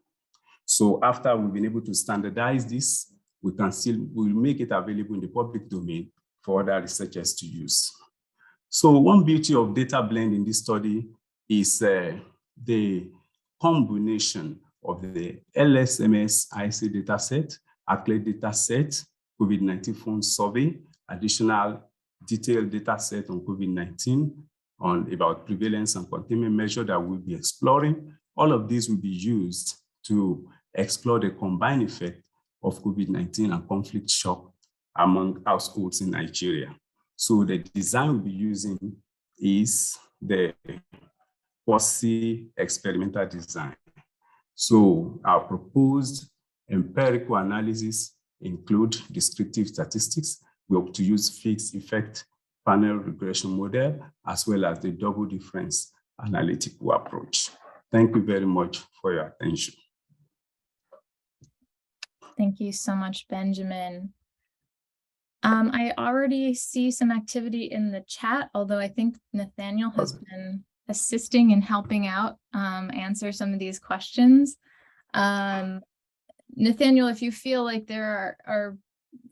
So after we've been able to standardize this, we'll make it available in the public domain for other researchers to use. So one beauty of data blend in this study is the combination of the LSMS IC dataset, ACLED dataset, COVID-19 phone survey, additional detailed dataset on COVID-19, on about prevalence and containment measure that we'll be exploring. All of these will be used to explore the combined effect of COVID-19 and conflict shock among households in Nigeria. So the design we'll be using is the PRCI experimental design. So our proposed empirical analysis include descriptive statistics. We hope to use fixed effect panel regression model, as well as the double difference analytical approach. Thank you very much for your attention. Thank you so much, Benjamin. I already see some activity in the chat, although I think Nathaniel has been assisting and helping out answer some of these questions. Nathaniel, if you feel like there are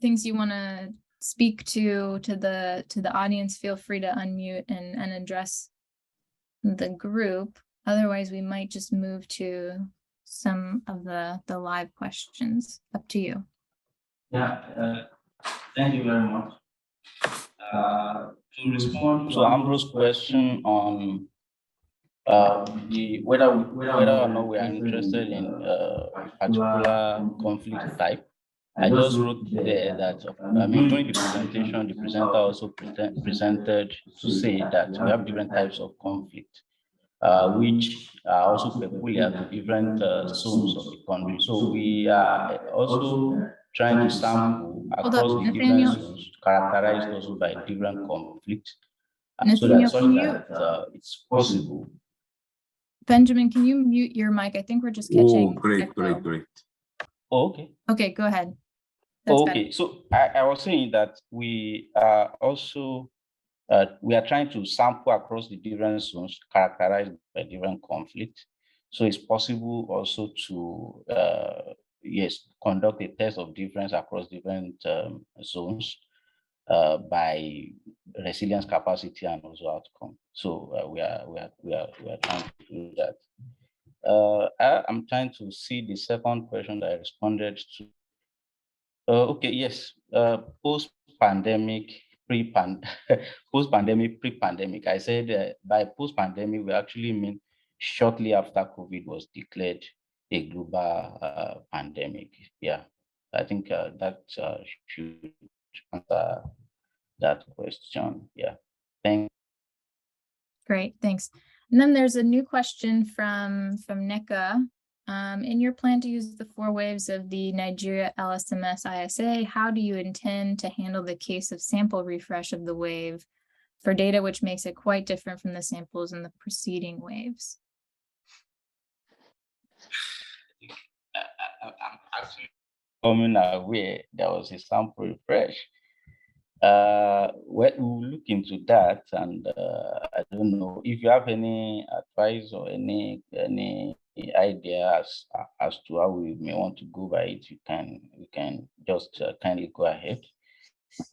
things you want to speak to the audience, feel free to unmute and address the group. Otherwise, we might just move to some of the live questions. Up to you. Yeah, thank you very much. To respond to Ambrose's question on whether or not we are interested in a particular conflict type, I just wrote there that, during the presentation, the presenter also presented to say that we have different types of conflict, which are also peculiar to different zones of the country. So we are also trying to sample across the different zones, characterized also by different conflicts, so that it's possible. Benjamin, can you mute your mic? I think we're just catching. Oh, great. Oh, okay. Okay, go ahead. That's okay, better. So I was saying that we are also we are trying to sample across the different zones characterized by different conflict. So it's possible also to conduct a test of difference across different zones by resilience capacity and also outcome. So we are trying to do that. I'm trying to see the second question that I responded to. Okay, yes. Post-pandemic, pre-pandemic. I said by post-pandemic, we actually mean shortly after COVID was declared a global pandemic. Yeah, I think that should answer that question. Yeah, thanks. Great, thanks. And then there's a new question from NECA. In your plan to use the 4 waves of the Nigeria LSMS ISA, how do you intend to handle the case of sample refresh of the wave for data which makes it quite different from the samples in the preceding waves? I'm actually coming aware there was a sample refresh. We'll look into that, and I don't know if you have any advice or any idea as to how we may want to go by it. We can just kindly go ahead.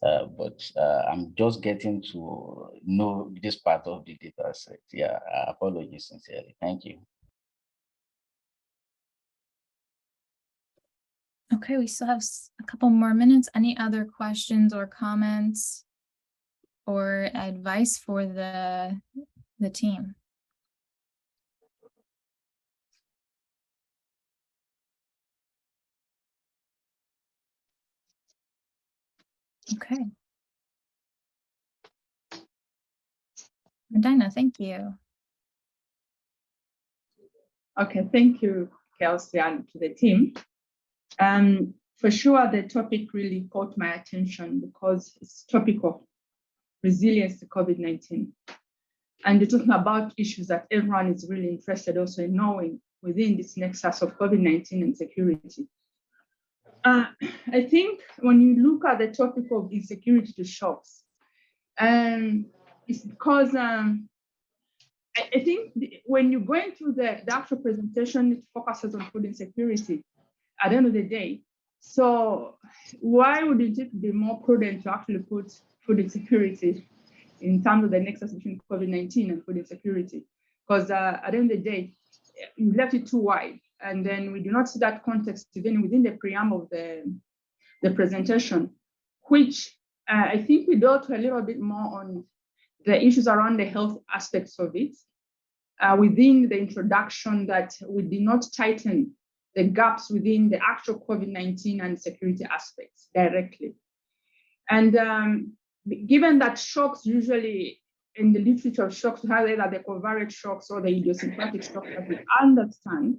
But I'm just getting to know this part of the data set. Yeah, apologies sincerely. Thank you. Okay, we still have a couple more minutes. Any other questions or comments or advice for the team? Okay. Medina, thank you. Okay, thank you, Kelsey, and to the team. For sure, the topic really caught my attention because it's topic of resilience to COVID-19. And you're talking about issues that everyone is really interested also in knowing within this nexus of COVID-19 and security. I think when you look at the topic of insecurity to shocks, is because I think when you go into the actual presentation, it focuses on food insecurity at the end of the day. So why wouldn't it be more prudent to actually put food insecurity in terms of the nexus between COVID-19 and food insecurity? Because at the end of the day, you left it too wide. And then we do not see that context even within the preamble of the presentation, which I think we dealt a little bit more on the issues around the health aspects of it within the introduction, that we did not tighten the gaps within the actual COVID-19 and security aspects directly. And given that shocks usually in the literature of shocks, we have either the covariate shocks or the idiosyncratic shocks that we understand.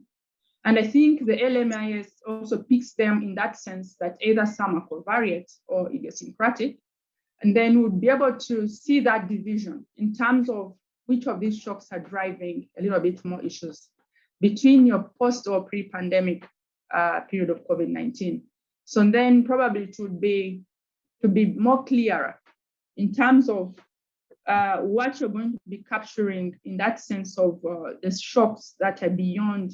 And I think the LMIS also picks them in that sense, that either some are covariate or idiosyncratic. And then we'll be able to see that division in terms of which of these shocks are driving a little bit more issues between your post or pre-pandemic period of COVID-19. So then probably it would be to be more clearer in terms of what you're going to be capturing in that sense of the shocks that are beyond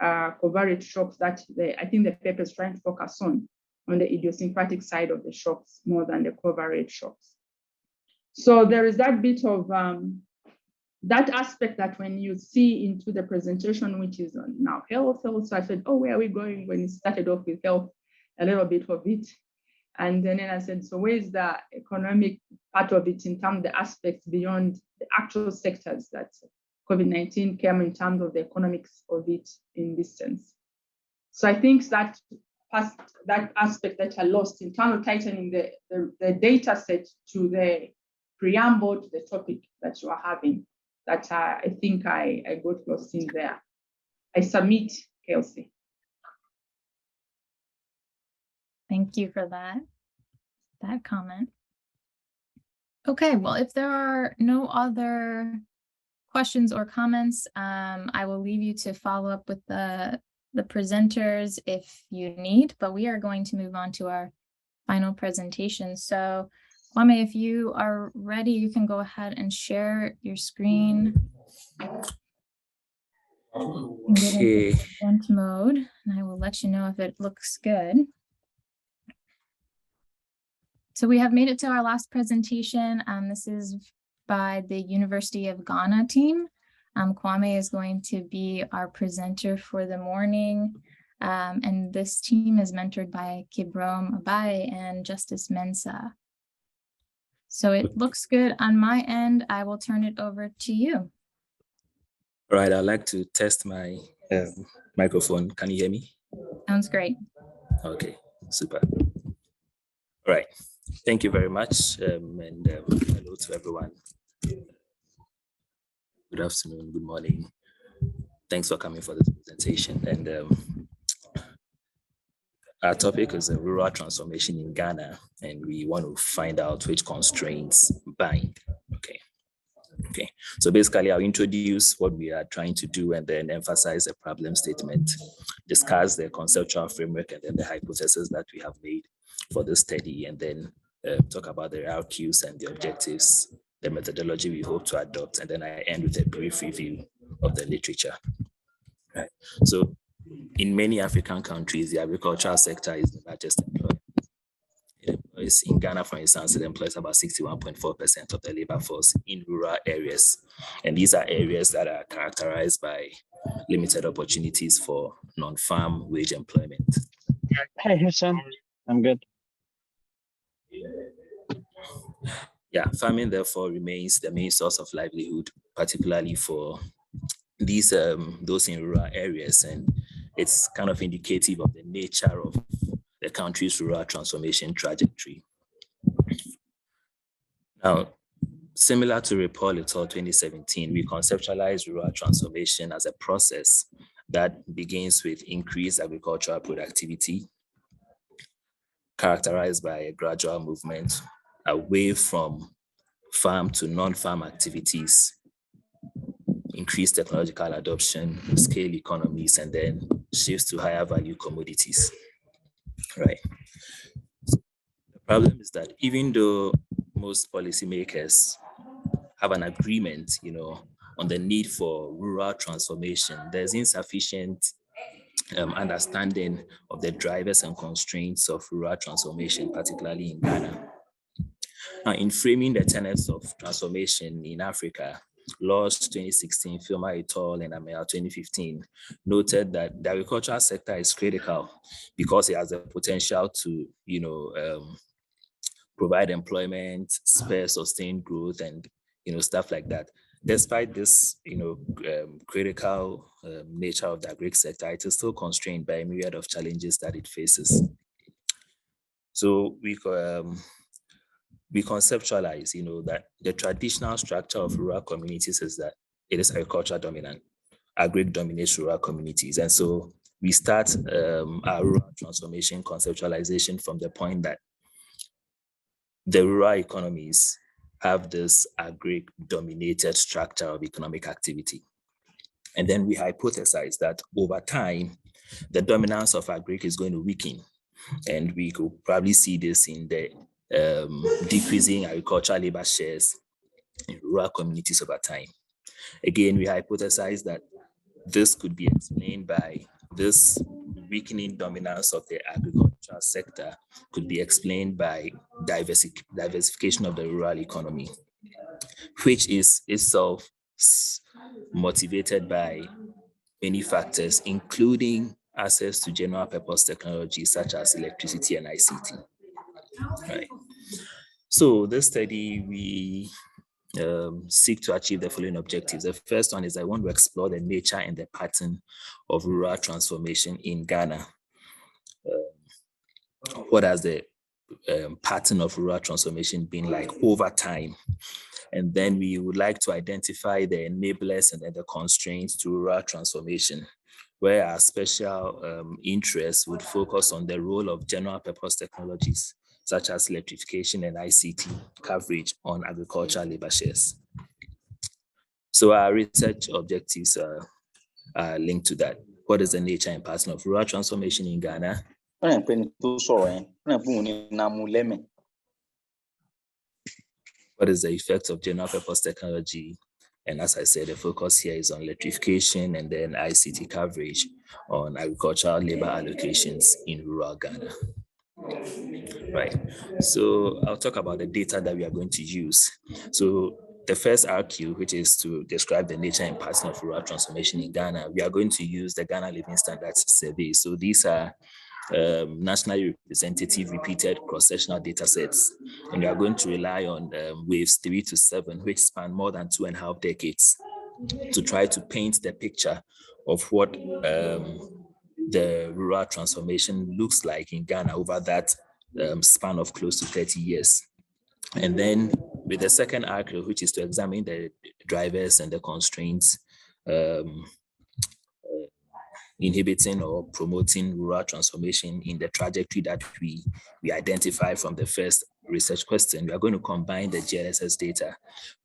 covariate shocks that I think the paper is trying to focus on the idiosyncratic side of the shocks more than the covariate shocks. So there is that bit of that aspect that when you see into the presentation, which is on now health, so I said, oh, where are we going? When it started off with health, a little bit of it. And then I said, so where's the economic part of it in terms of the aspects beyond the actual sectors that COVID-19 came in terms of the economics of it in this sense. So I think that aspect that are lost in terms of tightening the data set to the preamble to the topic that you are having, that I think I got lost in there. I submit, Kelsey. Thank you for that comment. Okay, well, if there are no other questions or comments, I will leave you to follow up with the presenters if you need, but we are going to move on to our final presentation. So Kwame, if you are ready, you can go ahead and share your screen. Okay. Present mode, and I will let you know if it looks good. So we have made it to our last presentation. This is by the University of Ghana team. Kwame is going to be our presenter for the morning. And this team is mentored by Kibrom Abai and Justice Mensah. So it looks good on my end. I will turn it over to you. All right, I'd like to test my microphone. Can you hear me? Sounds great. Okay, super. All right, thank you very much. And hello to everyone. Good afternoon, good morning. Thanks for coming for this presentation. And our topic is rural transformation in Ghana, and we want to find out which constraints bind. Okay. So basically, I'll introduce what we are trying to do and then emphasize the problem statement, discuss the conceptual framework and then the hypothesis that we have made for this study, and then talk about the RQs and the objectives, the methodology we hope to adopt, and then I end with a brief review of the literature. Right. So in many African countries, the agricultural sector is the largest employer. In Ghana, for instance, it employs about 61.4% of the labor force in rural areas. And these are areas that are characterized by limited opportunities for non-farm wage employment. Hey, Hassan, I'm good. Yeah, farming therefore remains the main source of livelihood, particularly for these those in rural areas, and it's kind of indicative of the nature of the country's rural transformation trajectory. Now, similar to Report et al. 2017, we conceptualize rural transformation as a process that begins with increased agricultural productivity, characterized by a gradual movement away from farm to non-farm activities, increased technological adoption, scale economies, and then shifts to higher value commodities. Right. The problem is that even though most policymakers have an agreement, on the need for rural transformation. There's insufficient understanding of the drivers and constraints of rural transformation, particularly in Ghana. Now, in framing the tenets of transformation in Africa, Laws 2016, Filmer et al. And Amel 2015 noted that the agricultural sector is critical because it has the potential to, provide employment, spur sustained growth, and stuff like that. Despite this, critical nature of the agri sector, it is still constrained by a myriad of challenges that it faces. So we conceptualize, that the traditional structure of rural communities is that it is agriculture dominant. Agri dominates rural communities, and so we start our rural transformation conceptualization from the point that the rural economies have this agri-dominated structure of economic activity. And then we hypothesize that over time, the dominance of agri is going to weaken. And we could probably see this in the decreasing agricultural labor shares in rural communities over time. Again, we hypothesize that this could be explained by this weakening dominance of the agricultural sector could be explained by diversification of the rural economy, which is itself motivated by many factors, including access to general purpose technologies such as electricity and ICT. Right. So this study, we seek to achieve the following objectives. The first one is I want to explore the nature and the pattern of rural transformation in Ghana. What has the pattern of rural transformation been like over time? And then we would like to identify the enablers and the constraints to rural transformation, where our special interests would focus on the role of general purpose technologies, such as electrification and ICT coverage on agricultural labor shares. So our research objectives are linked to that. What is the nature and pattern of rural transformation in Ghana? What is the effect of general purpose technology? And as I said, the focus here is on electrification and then ICT coverage on agricultural labor allocations in rural Ghana. Right. So I'll talk about the data that we are going to use. So the first RQ, which is to describe the nature and pattern of rural transformation in Ghana, we are going to use the Ghana Living Standards Survey. So these are nationally representative repeated cross-sectional data sets. And we are going to rely on waves 3 to 7, which span more than 2.5 decades to try to paint the picture of what the rural transformation looks like in Ghana over that span of close to 30 years. And then with the second article, which is to examine the drivers and the constraints inhibiting or promoting rural transformation in the trajectory that we identify from the first research question. We are going to combine the GNSS data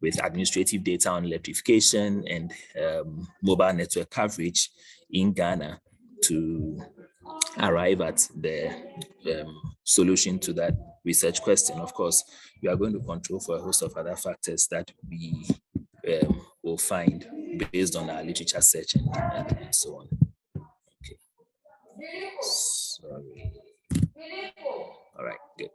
with administrative data on electrification and mobile network coverage in Ghana to arrive at the solution to that research question. Of course, we are going to control for a host of other factors that we will find based on our literature search and so on. Okay. Sorry. All right, good.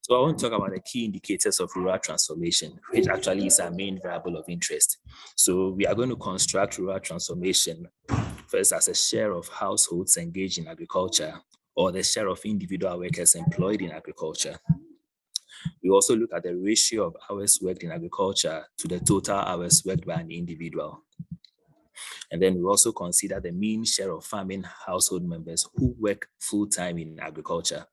So I want to talk about the key indicators of rural transformation, which actually is our main variable of interest. So we are going to construct rural transformation first as a share of households engaged in agriculture or the share of individual workers employed in agriculture. We also look at the ratio of hours worked in agriculture to the total hours worked by an individual. And then we also consider the mean share of farming household members who work full-time in agriculture.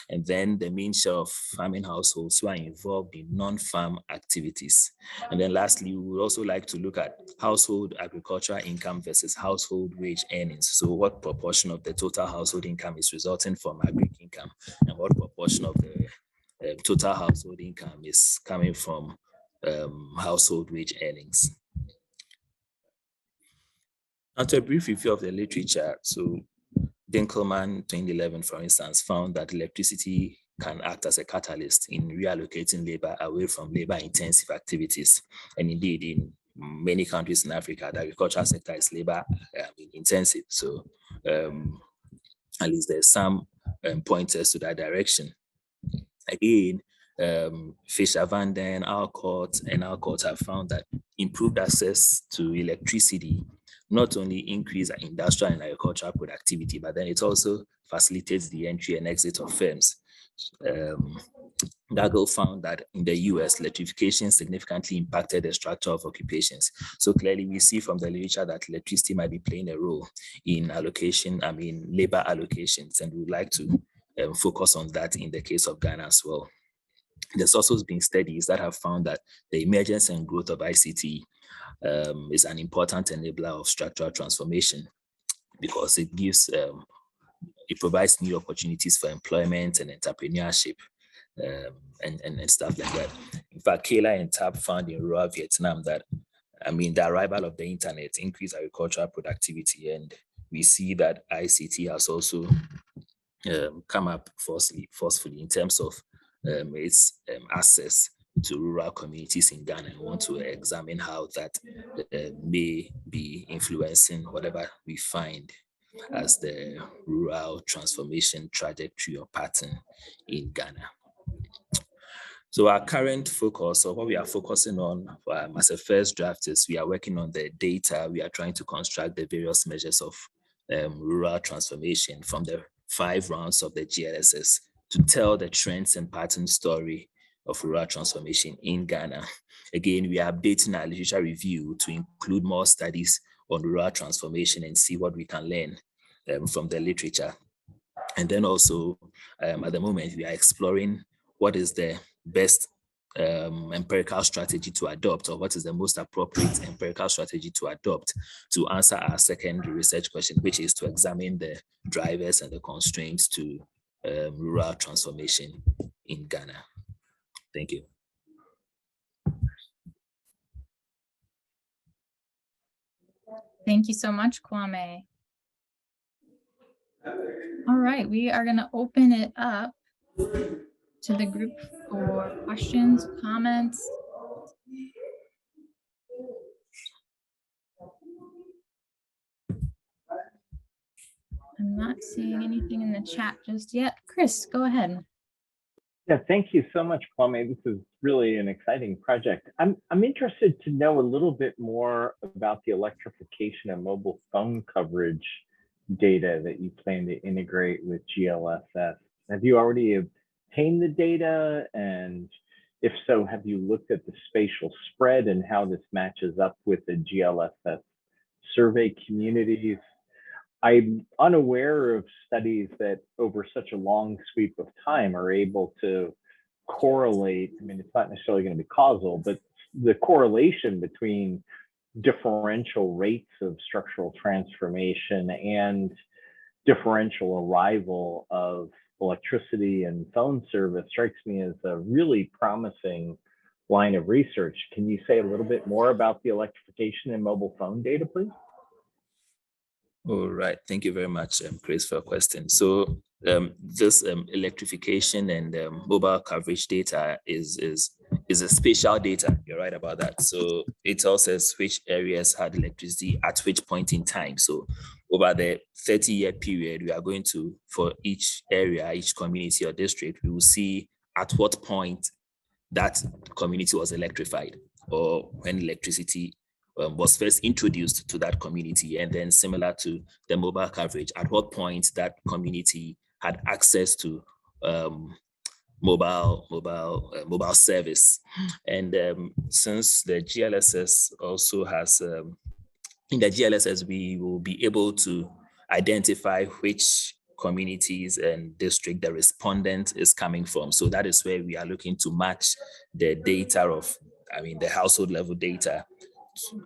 And then the mean share of farming households who are involved in non-farm activities. And then lastly, we would also like to look at household agricultural income versus household wage earnings. So what proportion of the total household income is resulting from agri income, and what proportion of the total household income is coming from household wage earnings. After a brief review of the literature, so Dinkelman 2011, for instance, found that electricity can act as a catalyst in reallocating labor away from labor-intensive activities. And indeed, in many countries in Africa, the agricultural sector is labor-intensive. So at least there's some pointers to that direction. Again, Fisher Van Den, Alcott, and Alcott have found that improved access to electricity not only increase industrial and agricultural productivity, but then it also facilitates the entry and exit of firms. Gaggle found that in the US, electrification significantly impacted the structure of occupations. So clearly we see from the literature that electricity might be playing a role in labor allocations, and we would like to focus on that in the case of Ghana as well. There's also been studies that have found that the emergence and growth of ICT is an important enabler of structural transformation, because it gives, it provides new opportunities for employment and entrepreneurship and stuff like that. In fact, Kayla and Tab found in rural Vietnam that, the arrival of the internet increased agricultural productivity, and we see that ICT has also come up forcefully in terms of its access to rural communities in Ghana. We want to examine how that may be influencing whatever we find as the rural transformation trajectory or pattern in Ghana. So our current focus, or what we are focusing on as a first draft, is we are working on the data. We are trying to construct the various measures of rural transformation from the 5 rounds of the GLSS to tell the trends and pattern story of rural transformation in Ghana. Again, we are updating our literature review to include more studies on rural transformation and see what we can learn from the literature. And then also, at the moment, we are exploring what is the best empirical strategy to adopt, or what is the most appropriate empirical strategy to adopt to answer our second research question, which is to examine the drivers and the constraints to rural transformation in Ghana. Thank you. Thank you so much, Kwame. All right, we are going to open it up to the group for questions, comments. I'm not seeing anything in the chat just yet. Chris, go ahead. Yeah, thank you so much, Kwame. This is really an exciting project. I'm interested to know a little bit more about the electrification and mobile phone coverage data that you plan to integrate with GLSS. Have you already obtained the data? And if so, have you looked at the spatial spread and how this matches up with the GLSS survey communities? I'm unaware of studies that over such a long sweep of time are able to correlate. I mean, it's not necessarily going to be causal, but the correlation between differential rates of structural transformation and differential arrival of electricity and phone service strikes me as a really promising line of research. Can you say a little bit more about the electrification and mobile phone data, please? All right, thank you very much, Chris, for your question. So this electrification and mobile coverage data is a spatial data. You're right about that. So it tells us which areas had electricity at which point in time. So over the 30-year period, we are going to, for each area, each community or district, we will see at what point that community was electrified, or when electricity was first introduced to that community, and then similar to the mobile coverage, at what point that community had access to mobile service. And since the GLSS also has, in the GLSS, we will be able to identify which communities and district the respondent is coming from. So that is where we are looking to match the data of, the household level data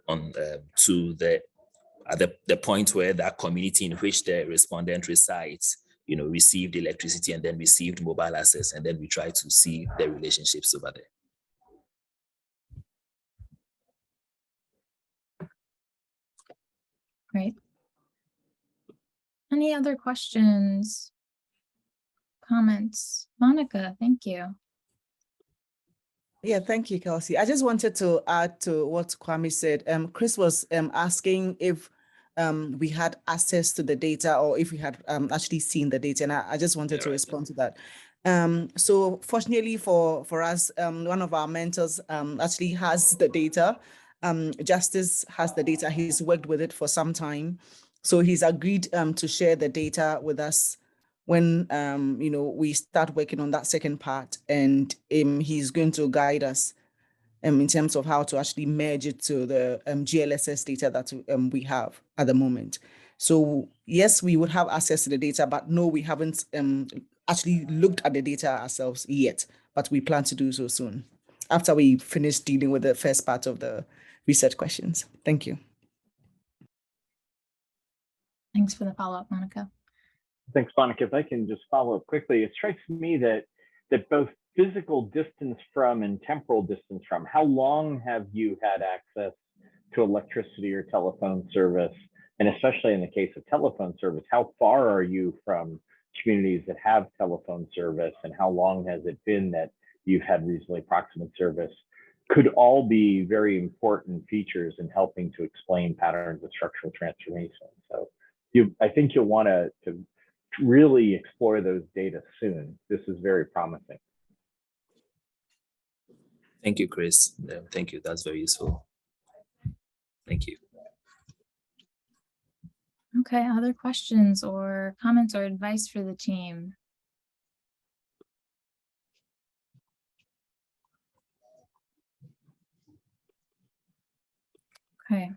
on to the point where that community in which the respondent resides, received electricity and then received mobile access, and then we try to see the relationships over there. Great. Any other questions, comments? Monica, thank you. Yeah, thank you, Kelsey. I just wanted to add to what Kwame said. Chris was asking if we had access to the data or if we had actually seen the data, and I just wanted to respond to that. So fortunately for us, one of our mentors actually has the data. Justice has the data. He's worked with it for some time. So he's agreed to share the data with us when we start working on that second part, and he's going to guide us in terms of how to actually merge it to the GLSS data that we have at the moment. So yes, we would have access to the data, but no, we haven't actually looked at the data ourselves yet, but we plan to do so soon after we finish dealing with the first part of the research questions. Thank you. Thanks for the follow-up, Monica. Thanks, Monica. If I can just follow up quickly, it strikes me that both physical distance from and temporal distance from, how long have you had access to electricity or telephone service? And especially in the case of telephone service, how far are you from communities that have telephone service, and how long has it been that you've had reasonably proximate service? Could all be very important features in helping to explain patterns of structural transformation. So I think you'll want to really explore those data soon. This is very promising. Thank you, Chris. Thank you. That's very useful. Thank you. Okay, other questions or comments or advice for the team? Okay.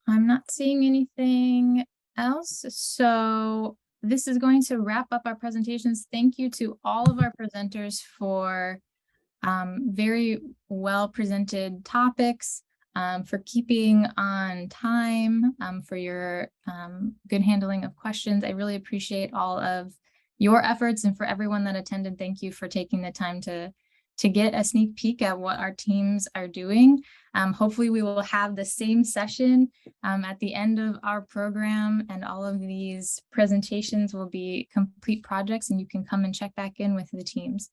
I'm not seeing anything else. So this is going to wrap up our presentations. Thank you to all of our presenters for very well presented topics, for keeping on time, for your good handling of questions. I really appreciate all of your efforts, and for everyone that attended, thank you for taking the time to get a sneak peek at what our teams are doing. Hopefully we will have the same session at the end of our program, and all of these presentations will be complete projects, and you can come and check back in with the teams.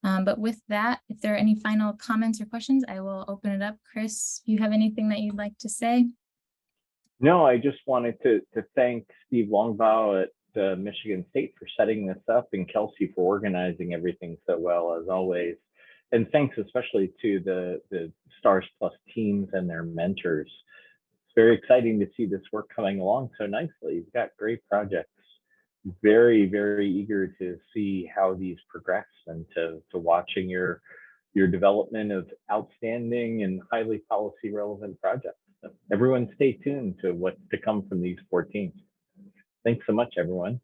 But with that, if there are any final comments or questions, I will open it up. Chris, you have anything that you'd like to say? No, I just wanted to thank Steve Longbaugh at Michigan State for setting this up, and Kelsey for organizing everything so well, as always. And thanks especially to the STAARS Plus teams and their mentors. It's very exciting to see this work coming along so nicely. You've got great projects. Very, very eager to see how these progress, and to watching your development of outstanding and highly policy relevant projects. So everyone stay tuned to what's to come from these 4 teams. Thanks so much, everyone.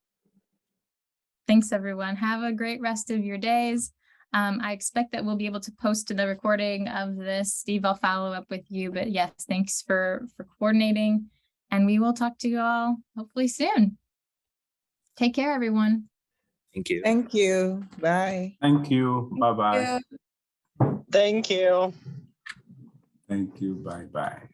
Thanks, everyone. Have a great rest of your days. I expect that we'll be able to post the recording of this. Steve, I'll follow up with you, but yes, thanks for coordinating, and we will talk to you all hopefully soon. Take care, everyone. Thank you. Thank you. Bye. Thank you. Bye-bye. Thank you. Thank you. Bye-bye.